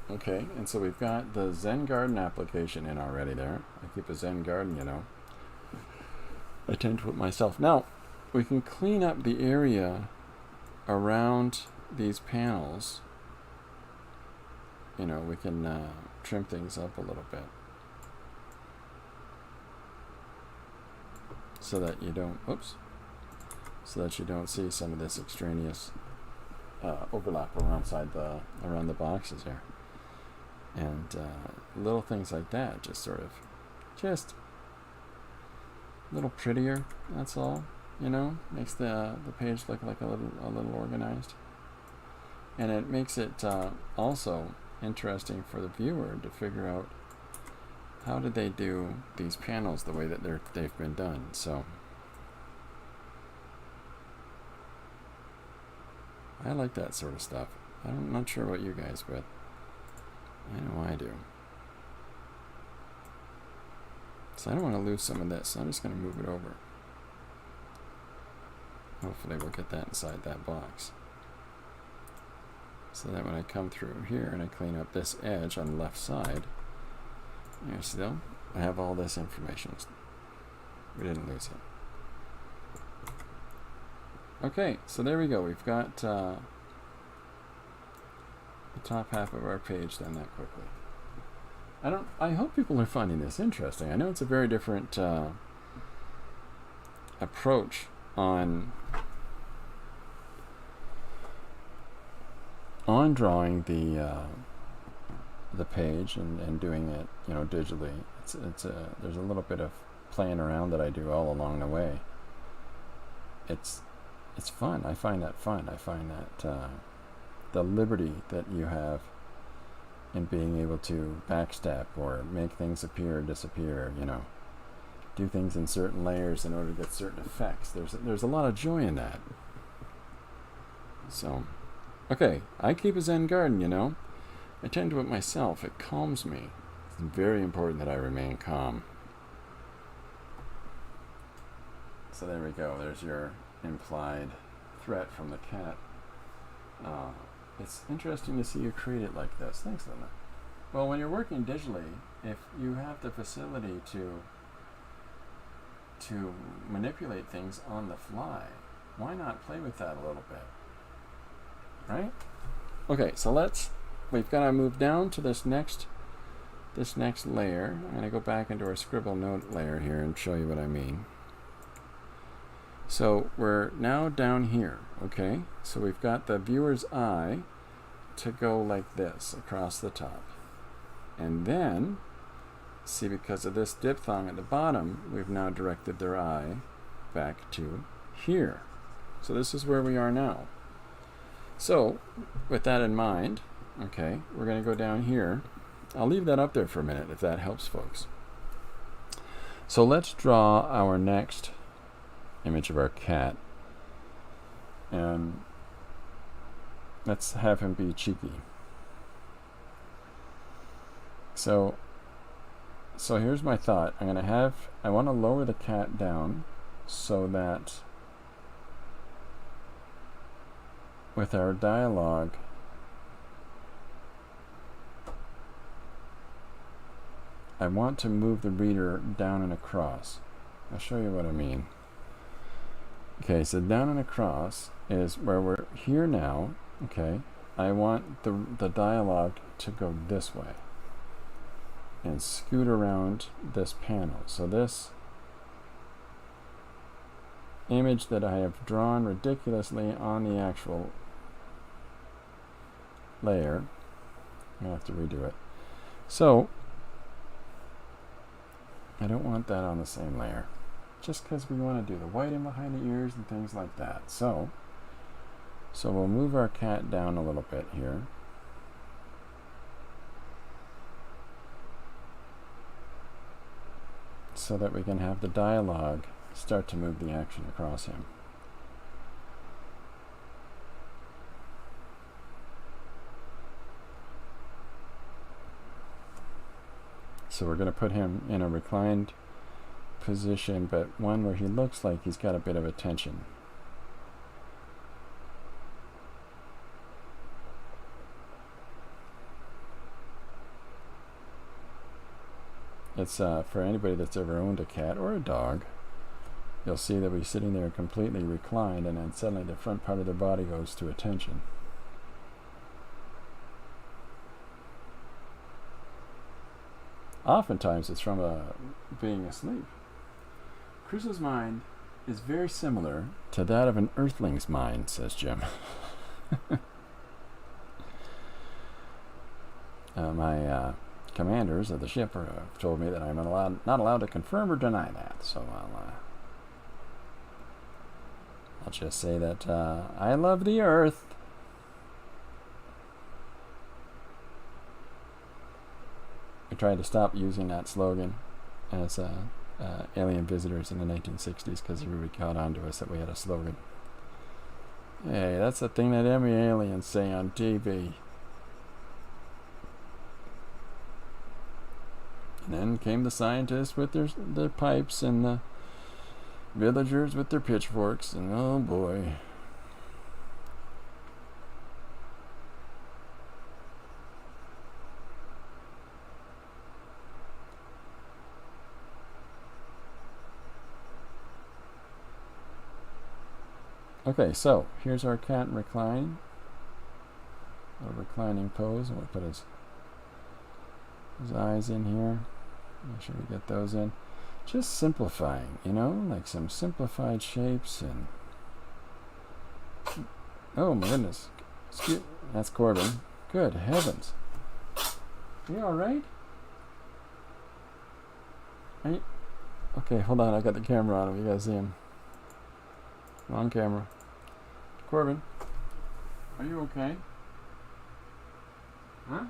Okay, and so we've got the Zen garden application in already there. I keep a Zen garden, you know. I tend to it myself. Now, we can clean up the area around these panels. You know, we can trim things up a little bit so that you don't, so that you don't see some of this extraneous overlap around the boxes here. And little things like that, just a little prettier, that's all, makes the page look like a little organized. And it makes it also interesting for the viewer to figure out how did they do these panels the way that they've been done. So I like that sort of stuff. I'm not sure about you guys, but I know I do. So I don't want to lose some of this, so I'm just going to move it over. Hopefully we'll get that inside that box. So that when I come through here and I clean up this edge on the left side, still, I have all this information. We didn't lose it. Okay, so there we go. We've got the top half of our page done that quickly. I hope people are finding this interesting. I know it's a very different approach on drawing the page and doing it, digitally. There's a little bit of playing around that I do all along the way. It's fun. I find that fun. I find that the liberty that you have in being able to backstep or make things appear or disappear, do things in certain layers in order to get certain effects. There's a lot of joy in that. So, okay, I keep a Zen garden, I tend to it myself. It calms me. It's very important that I remain calm. So there we go. There's your implied threat from the cat. It's interesting to see you create it like this. Thanks, Linda. Well, when you're working digitally, if you have the facility to manipulate things on the fly, why not play with that a little bit? Right? Okay, so we've got to move down to this next layer. I'm going to go back into our scribble note layer here and show you what I mean. So we're now down here, okay? So we've got the viewer's eye to go like this across the top. And then, see, because of this diphthong at the bottom, we've now directed their eye back to here. So this is where we are now. So, with that in mind, okay, we're going to go down here. I'll leave that up there for a minute if that helps folks. So let's draw our next image of our cat. And let's have him be cheeky. So here's my thought. I want to lower the cat down so that with our dialogue, I want to move the reader down and across. I'll show you what I mean. Okay, so down and across is where we're here now. Okay, I want the dialogue to go this way and scoot around this panel. So this image that I have drawn ridiculously on the actual layer, I'm going to have to redo it. So I don't want that on the same layer, just because we want to do the white in behind the ears and things like that. So we'll move our cat down a little bit here. So that we can have the dialogue start to move the action across him. So we're going to put him in a reclined position, but one where he looks like he's got a bit of attention. It's for anybody that's ever owned a cat or a dog, you'll see that we're sitting there completely reclined, and then suddenly the front part of their body goes to attention. Oftentimes it's from being asleep. Chris's mind is very similar to that of an earthling's mind, says Jim. my commanders of the ship have told me that I'm not allowed to confirm or deny that. So I'll just say that I love the Earth. I tried to stop using that slogan as alien visitors in the 1960s because everybody caught on to us that we had a slogan. Hey, that's the thing that every aliens say on TV. And then came the scientists with their pipes and the villagers with their pitchforks, and oh boy. Okay, so here's our cat reclining. A reclining pose. We'll put his eyes in here. Make sure we get those in. Just simplifying, you know, like some simplified shapes and. Oh my goodness. That's Corbin. Good heavens. Are you alright? Okay, hold on. I got the camera on him. You guys see him? On camera. Corbin, are you okay? Huh?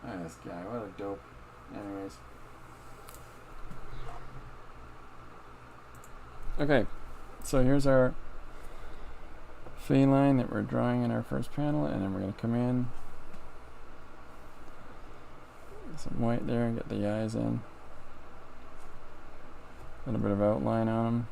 Oh, this guy, what a dope. Anyways. Okay, so here's our feline that we're drawing in our first panel, and then we're going to come in. Get some white there, get the eyes in. A little bit of outline on them.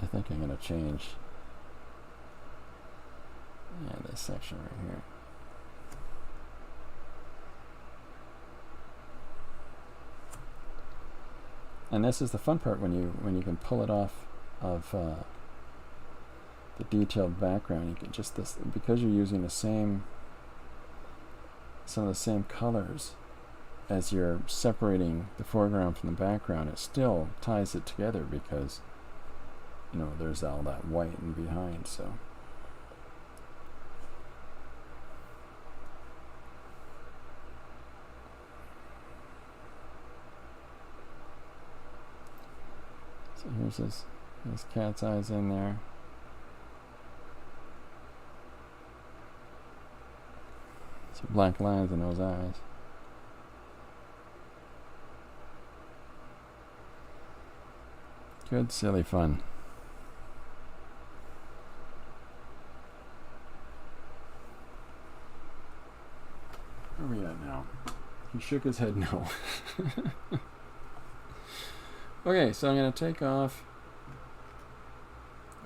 I think I'm going to change this section right here. And this is the fun part when you can pull it off of the detailed background. You can just because you're using some of the same colors as you're separating the foreground from the background, it still ties it together because there's all that white in behind, so. So here's his cat's eyes in there. Some black lines in those eyes. Good, silly fun. Where are we at now? He shook his head no. Okay, so I'm going to take off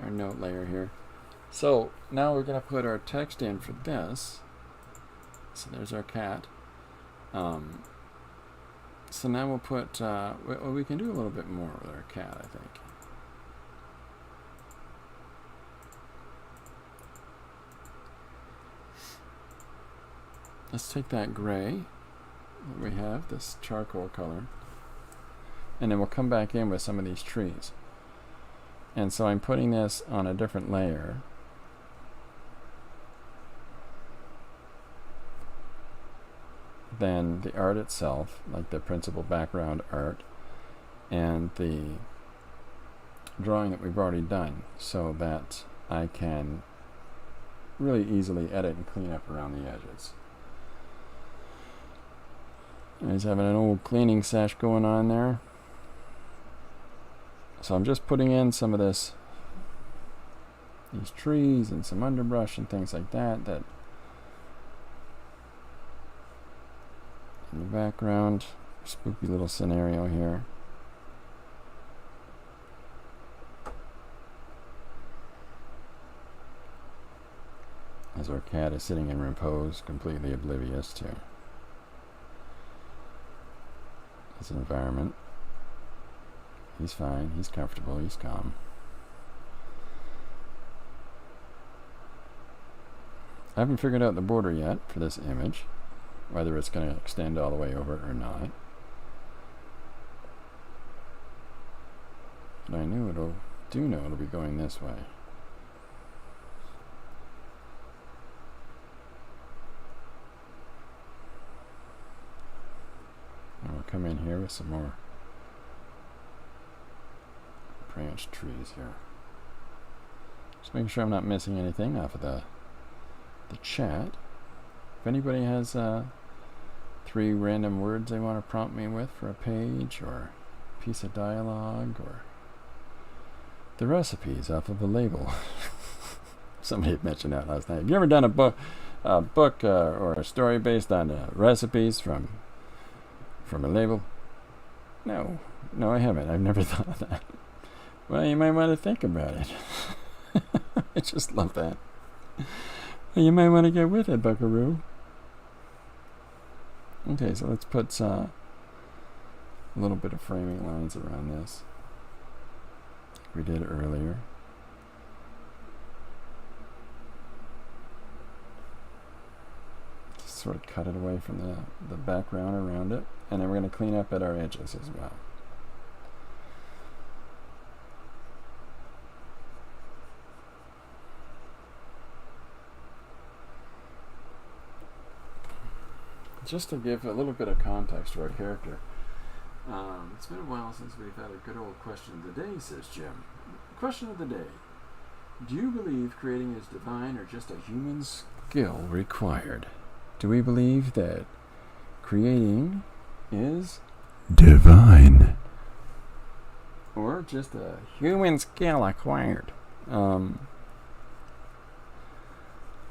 our note layer here. So now we're going to put our text in for this. So there's our cat. So now we'll put, we can do a little bit more with our cat, I think. Let's take that gray that we have, this charcoal color, and then we'll come back in with some of these trees. And so I'm putting this on a different layer. Than the art itself, like the principal background art and the drawing that we've already done, so that I can really easily edit and clean up around the edges. He's having an old cleaning sesh going on there. So I'm just putting in some of these trees and some underbrush and things like that in the background. Spooky little scenario here. As our cat is sitting in repose, completely oblivious to his environment. He's fine, he's comfortable, he's calm. I haven't figured out the border yet for this image, whether it's going to extend all the way over or not. But I know it'll be going this way. And we'll come in here with some more branch trees here. Just making sure I'm not missing anything off of the chat. If anybody has 3 random words they want to prompt me with for a page or a piece of dialogue or the recipes off of a label. Somebody had mentioned that last night. Have you ever done a book or a story based on recipes from a label? No, I haven't. I've never thought of that. Well, you might want to think about it. I just love that. Well, you might want to get with it, buckaroo. Okay, so let's put a little bit of framing lines around this, like we did earlier. Just sort of cut it away from the background around it, and then we're going to clean up at our edges as well. Just to give a little bit of context to our character. It's been a while since we've had a good old question of the day, says Jim. Question of the day. Do you believe creating is divine or just a human skill required? Do we believe that creating is divine or just a human skill acquired?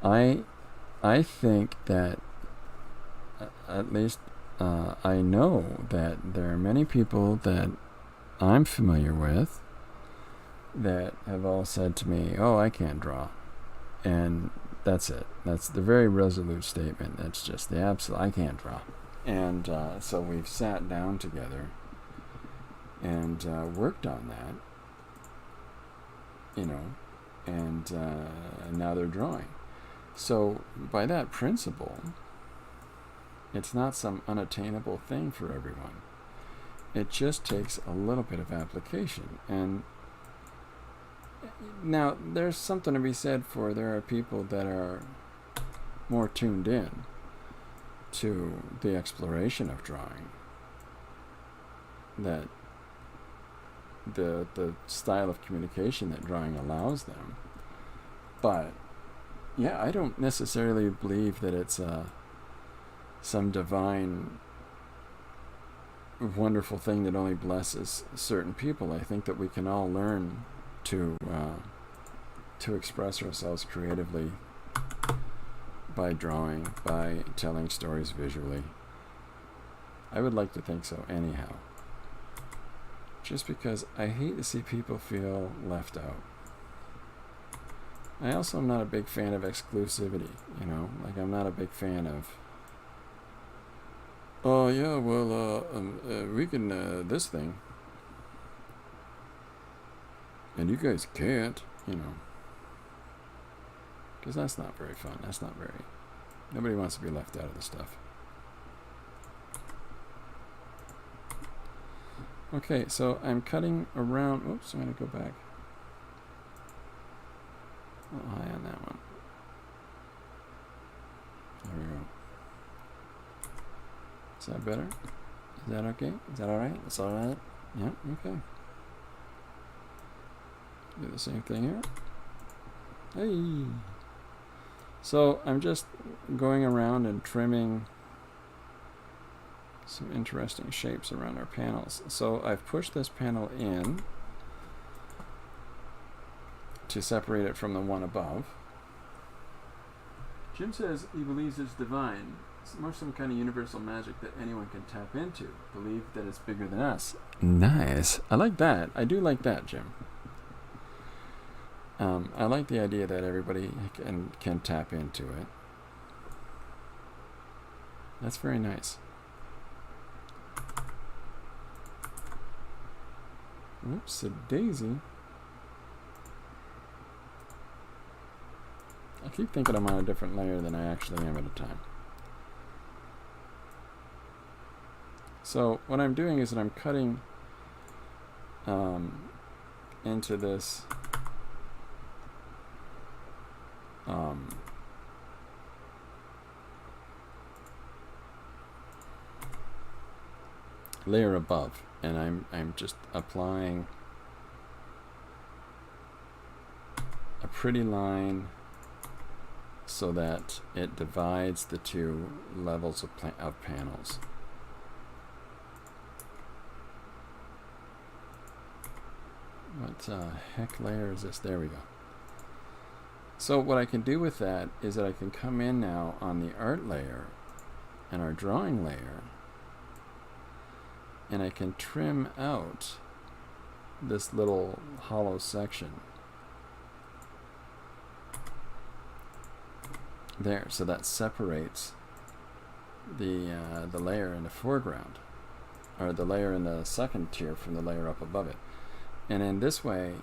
I think that at least I know that there are many people that I'm familiar with that have all said to me, "Oh, I can't draw," and that's it. That's the very resolute statement. That's just the absolute. I can't draw, and so we've sat down together and worked on that, and now they're drawing. So by that principle, it's not some unattainable thing for everyone. It just takes a little bit of application. And now there's something to be said for there are people that are more tuned in to the exploration of drawing, that the style of communication that drawing allows them. But yeah, I don't necessarily believe that it's some divine wonderful thing that only blesses certain people. I think that we can all learn to express ourselves creatively by drawing, by telling stories visually. I would like to think so anyhow. Just because I hate to see people feel left out. I also am not a big fan of exclusivity, like I'm not a big fan of, oh yeah, well, we can, this thing, and you guys can't, because that's not very fun. Nobody wants to be left out of the stuff. Okay, so I'm cutting around, oops, I'm going to go back. A little high on that one. There we go. Is that better? Is that okay? Is that alright? That's alright? Yeah, okay. Do the same thing here. Hey! So I'm just going around and trimming some interesting shapes around our panels. So I've pushed this panel in to separate it from the one above. Jim says he believes it's divine. It's more some kind of universal magic that anyone can tap into. Believe that it's bigger than us. Nice. I like that. I do like that, Jim. I like the idea that everybody can tap into it. That's very nice. Oops, a daisy. I keep thinking I'm on a different layer than I actually am at a time. So what I'm doing is that I'm cutting into this layer above, and I'm just applying a pretty line so that it divides the two levels of panels. What heck layer is this? There we go. So what I can do with that is that I can come in now on the art layer and our drawing layer, and I can trim out this little hollow section there, so that separates the layer in the foreground, or the layer in the second tier from the layer up above it. And in this way,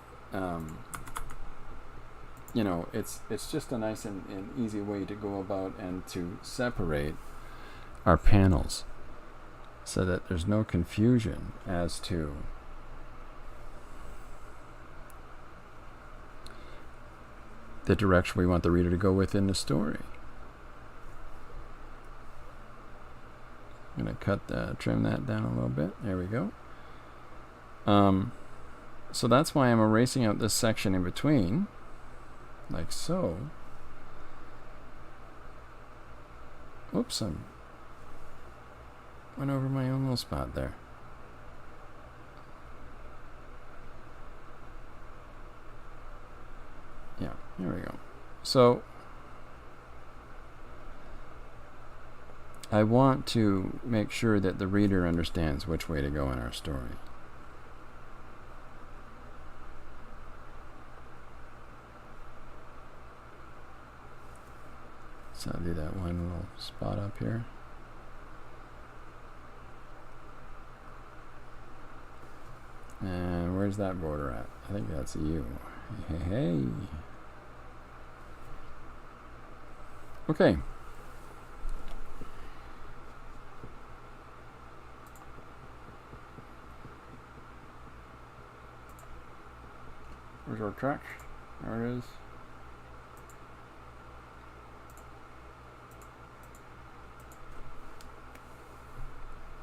you know, it's just a nice and easy way to go about and to separate our panels so that there's no confusion as to the direction we want the reader to go within the story. I'm going to trim that down a little bit. There we go. So that's why I'm erasing out this section in between, like so. Oops, I went over my own little spot there. Yeah, here we go. So I want to make sure that the reader understands which way to go in our story. So I'll do that one little spot up here. And where's that border at? I think that's you. Hey. Okay. Where's our track? There it is.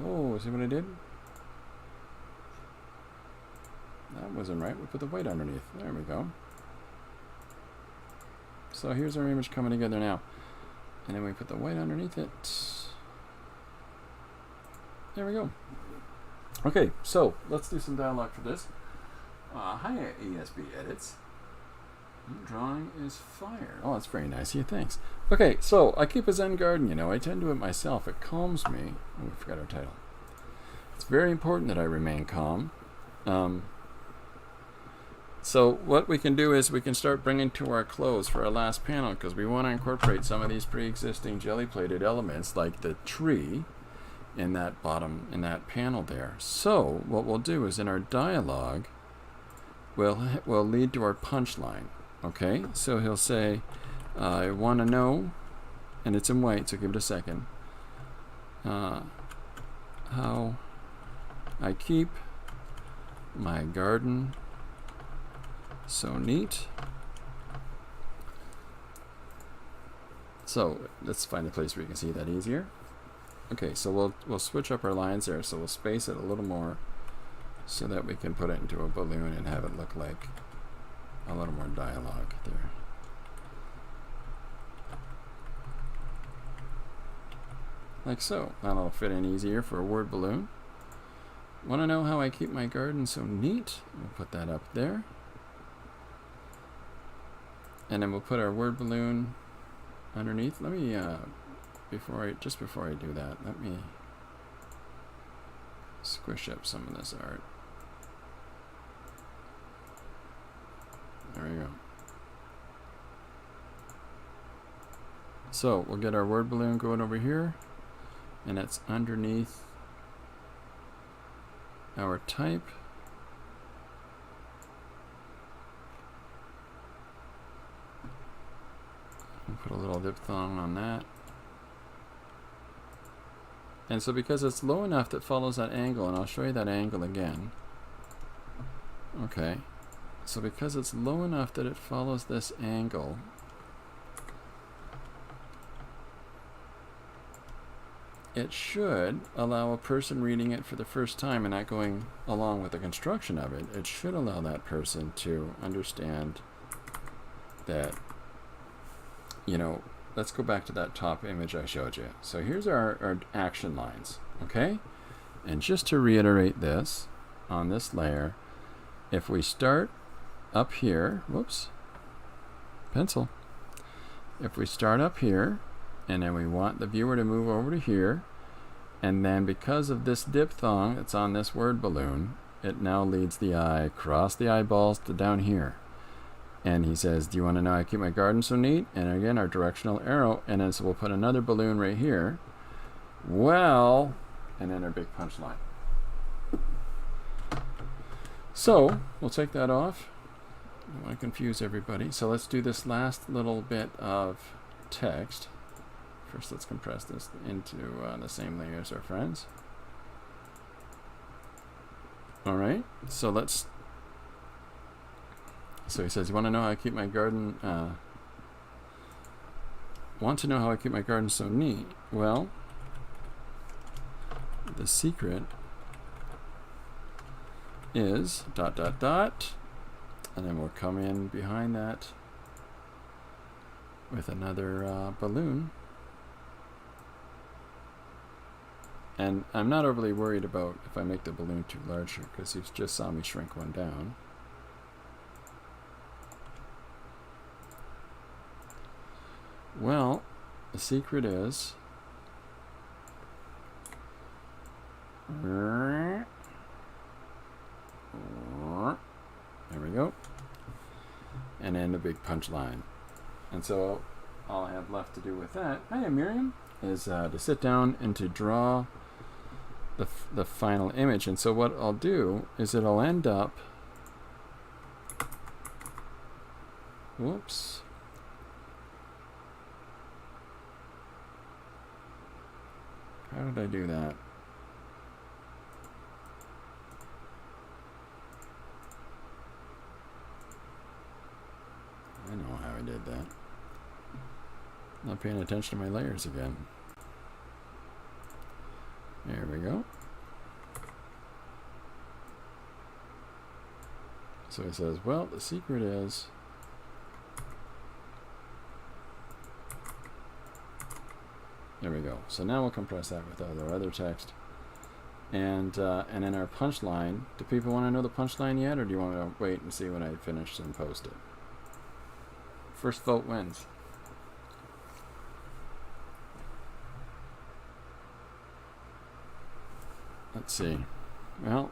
Oh, see what I did? That wasn't right. We put the white underneath. There we go. So here's our image coming together now. And then we put the white underneath it. There we go. Okay, so let's do some dialogue for this. Hi, ESB Edits. Drawing is fire. Oh, that's very nice of you. Thanks. Okay, so I keep a Zen garden, you know. I tend to it myself. It calms me. Oh, we forgot our title. It's very important that I remain calm. So what we can do is we can start bringing to our close for our last panel, because we want to incorporate some of these pre-existing jelly-plated elements like the tree in that panel there. So what we'll do is in our dialogue, we'll lead to our punchline. Okay, so he'll say, I want to know, and it's in white, so give it a second, how I keep my garden so neat. So let's find a place where you can see that easier. Okay, so we'll switch up our lines there, so we'll space it a little more so that we can put it into a balloon and have it look like a little more dialogue there. Like so. That'll fit in easier for a word balloon. Want to know how I keep my garden so neat? We'll put that up there. And then we'll put our word balloon underneath. Let me, just before I do that, let me squish up some of this art. There we go. So we'll get our word balloon going over here, and it's underneath our type. We'll put a little diphthong on that. And so because it's low enough that follows that angle, and I'll show you that angle again. Okay. So because it's low enough that it follows this angle, it should allow a person reading it for the first time and not going along with the construction of it. It should allow that person to understand that, you know, let's go back to that top image I showed you. So here's our action lines, okay? And just to reiterate this, on this layer, if we start up here, whoops, pencil. If we start up here, and then we want the viewer to move over to here, and then because of this diphthong that's on this word balloon, it now leads the eye across the eyeballs to down here. And he says, do you want to know how I keep my garden so neat? And again, our directional arrow, and then so we'll put another balloon right here. Well, and then our big punchline. So, we'll take that off. I don't want to confuse everybody. So let's do this last little bit of text. First, let's compress this into the same layer as our friends. All right, so let's. So he says, "You want to know how I keep my garden? Want to know how I keep my garden so neat? Well, the secret is ... And then we'll come in behind that with another balloon. And I'm not overly worried about if I make the balloon too large here, because you just saw me shrink one down. Well, the secret is there we go. And then the big punchline. And so all I have left to do with that, hi Miriam, is to sit down and to draw the final image. And so what I'll do is it'll end up, whoops, how did I do that? I know how I did that. Not paying attention to my layers again. There we go. So he says, well, the secret is there we go. So now we'll compress that with our other text. And then our punchline. Do people want to know the punchline yet, or do you want to wait and see when I finish and post it? First vote wins. Let's see. Well,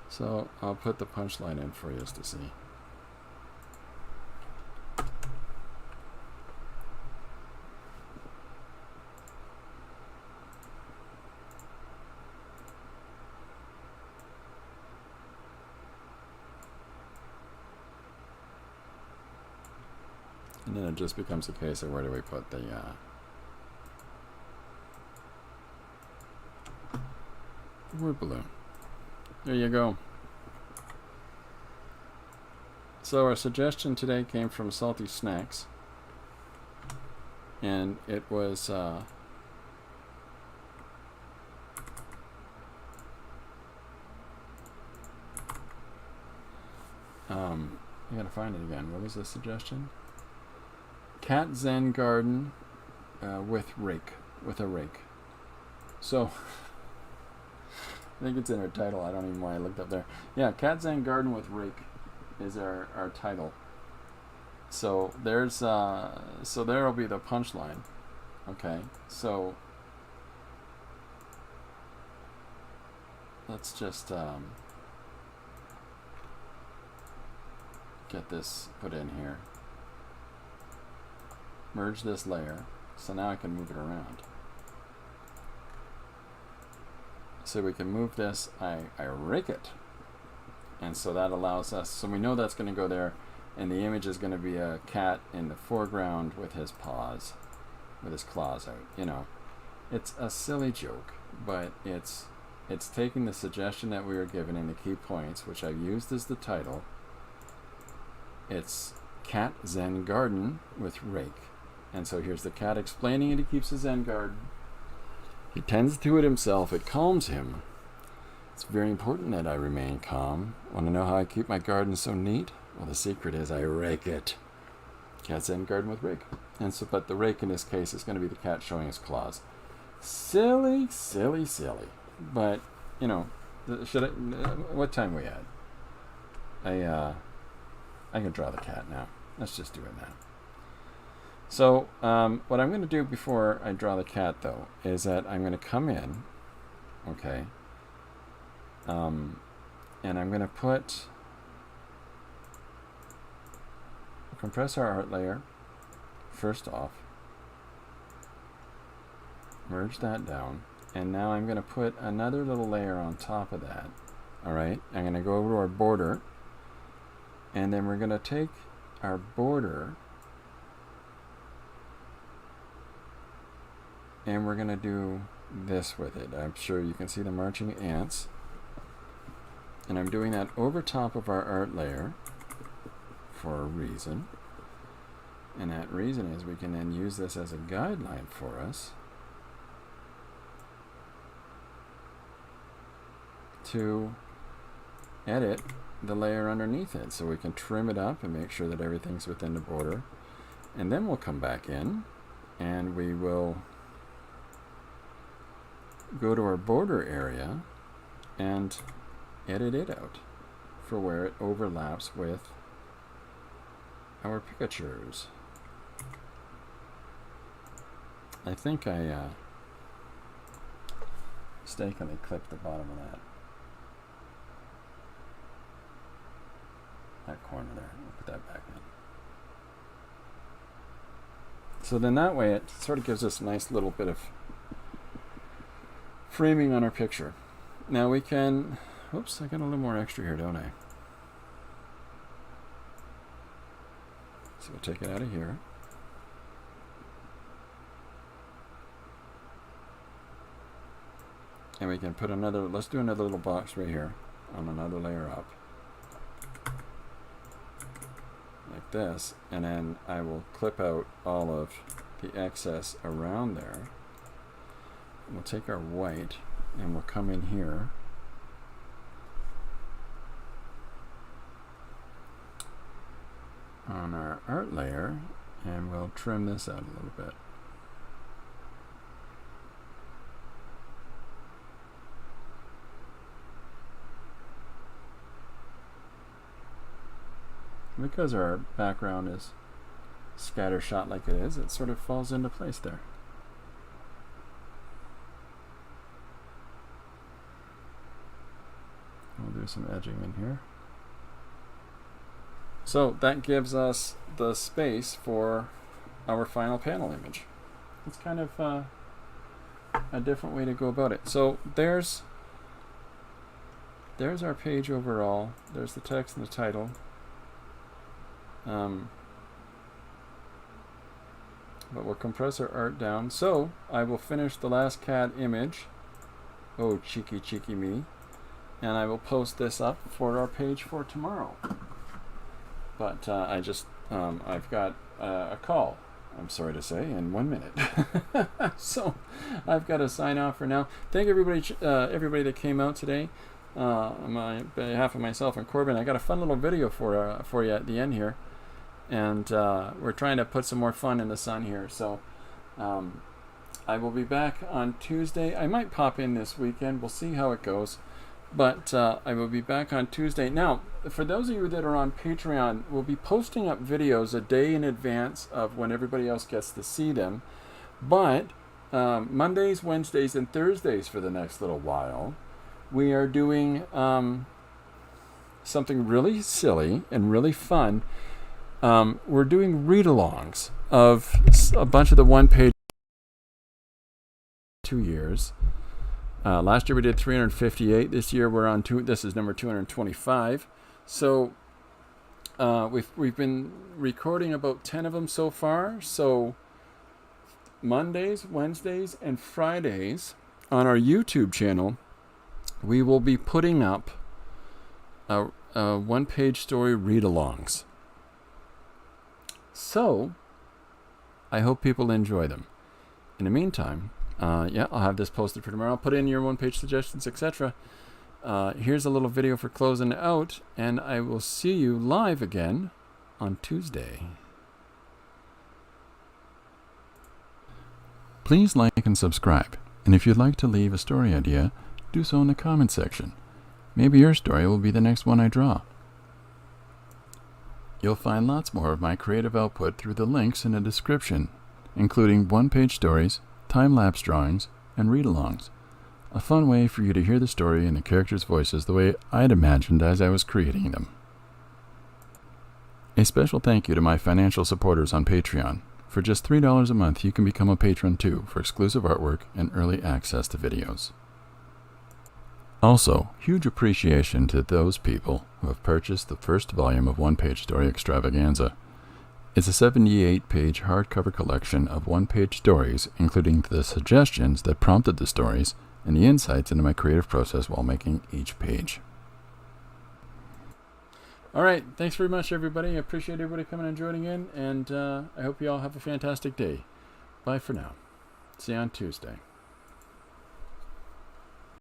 so I'll put the punchline in for you to see. And then it just becomes a case of where do we put the word balloon. There you go. So our suggestion today came from Salty Snacks. And it was I gotta find it again. What was the suggestion? Cat Zen Garden with a rake. So I think it's in our title. I don't even know why I looked up there. Yeah, Cat Zen Garden with rake is our title. So there's so there'll be the punchline. Okay, so let's just get this put in here. Merge this layer, so now I can move it around. So we can move this, I rake it. And so that allows us, so we know that's going to go there. and the image is going to be a cat in the foreground with his paws, with his claws out. You know, it's a silly joke, but it's taking the suggestion that we were given in the key points, which I've used as the title. It's Cat Zen Garden with Rake. And so here's the cat explaining it. He keeps a Zen garden. He tends to it himself. It calms him. It's very important that I remain calm. Want to know how I keep my garden so neat? Well, the secret is I rake it. Cat Zen Garden with Rake. And so, but the rake in this case is going to be the cat showing his claws. Silly, silly, silly. But, you know, what time are we at? I can draw the cat now. Let's just do it now. So, what I'm going to do before I draw the cat, though, is that I'm going to come in, okay, and I'm going to compress our art layer, first off, merge that down, and now I'm going to put another little layer on top of that, all right? I'm going to go over to our border, and then we're going to take our border and we're going to do this with it. I'm sure you can see the marching ants. And I'm doing that over top of our art layer for a reason. And that reason is we can then use this as a guideline for us to edit the layer underneath it. So we can trim it up and make sure that everything's within the border. And then we'll come back in and we will go to our border area and edit it out for where it overlaps with our picatures. I think I mistakenly clipped the bottom of that corner there. We'll put that back in. So then that way it sort of gives us a nice little bit of framing on our picture. Now we can, oops, I got a little more extra here, don't I? So we'll take it out of here. And we can put another, let's do another little box right here on another layer up. Like this. And then I will clip out all of the excess around there. We'll take our white and we'll come in here on our art layer and we'll trim this out a little bit. Because our background is scattershot like it is, it sort of falls into place there. We'll do some edging in here. So that gives us the space for our final panel image. It's kind of a different way to go about it. So there's our page overall. There's the text and the title. But we'll compress our art down. So I will finish the last cat image. Oh, cheeky, cheeky me. And I will post this up for our page for tomorrow. But I've got a call, I'm sorry to say, in 1 minute. So I've got to sign off for now. Thank everybody that came out today. On behalf of myself and Corbin, I got a fun little video for you at the end here. And we're trying to put some more fun in the sun here. So I will be back on Tuesday. I might pop in this weekend. We'll see how it goes. But I will be back on Tuesday. Now, for those of you that are on Patreon, we'll be posting up videos a day in advance of when everybody else gets to see them. But Mondays, Wednesdays, and Thursdays for the next little while, we are doing something really silly and really fun. We're doing read-alongs of a bunch of the one-page 2 years. Last year we did 358. This year we're on this is number 225. So we've been recording about 10 of them so far. So Mondays, Wednesdays, and Fridays on our YouTube channel, we will be putting up one-page story read-alongs. So I hope people enjoy them. In the meantime, I'll have this posted for tomorrow. I'll put in your one-page suggestions, etc. Here's a little video for closing out, and I will see you live again on Tuesday. Please like and subscribe, and if you'd like to leave a story idea, do so in the comment section. Maybe your story will be the next one I draw. You'll find lots more of my creative output through the links in the description, including one-page stories, time-lapse drawings, and read-alongs. A fun way for you to hear the story and the characters' voices the way I'd imagined as I was creating them. A special thank you to my financial supporters on Patreon. For just $3 a month, you can become a patron too, for exclusive artwork and early access to videos. Also, huge appreciation to those people who have purchased the first volume of One Page Story Extravaganza. It's a 78-page hardcover collection of one-page stories, including the suggestions that prompted the stories and the insights into my creative process while making each page. All right, thanks very much, everybody. I appreciate everybody coming and joining in, and I hope you all have a fantastic day. Bye for now. See you on Tuesday.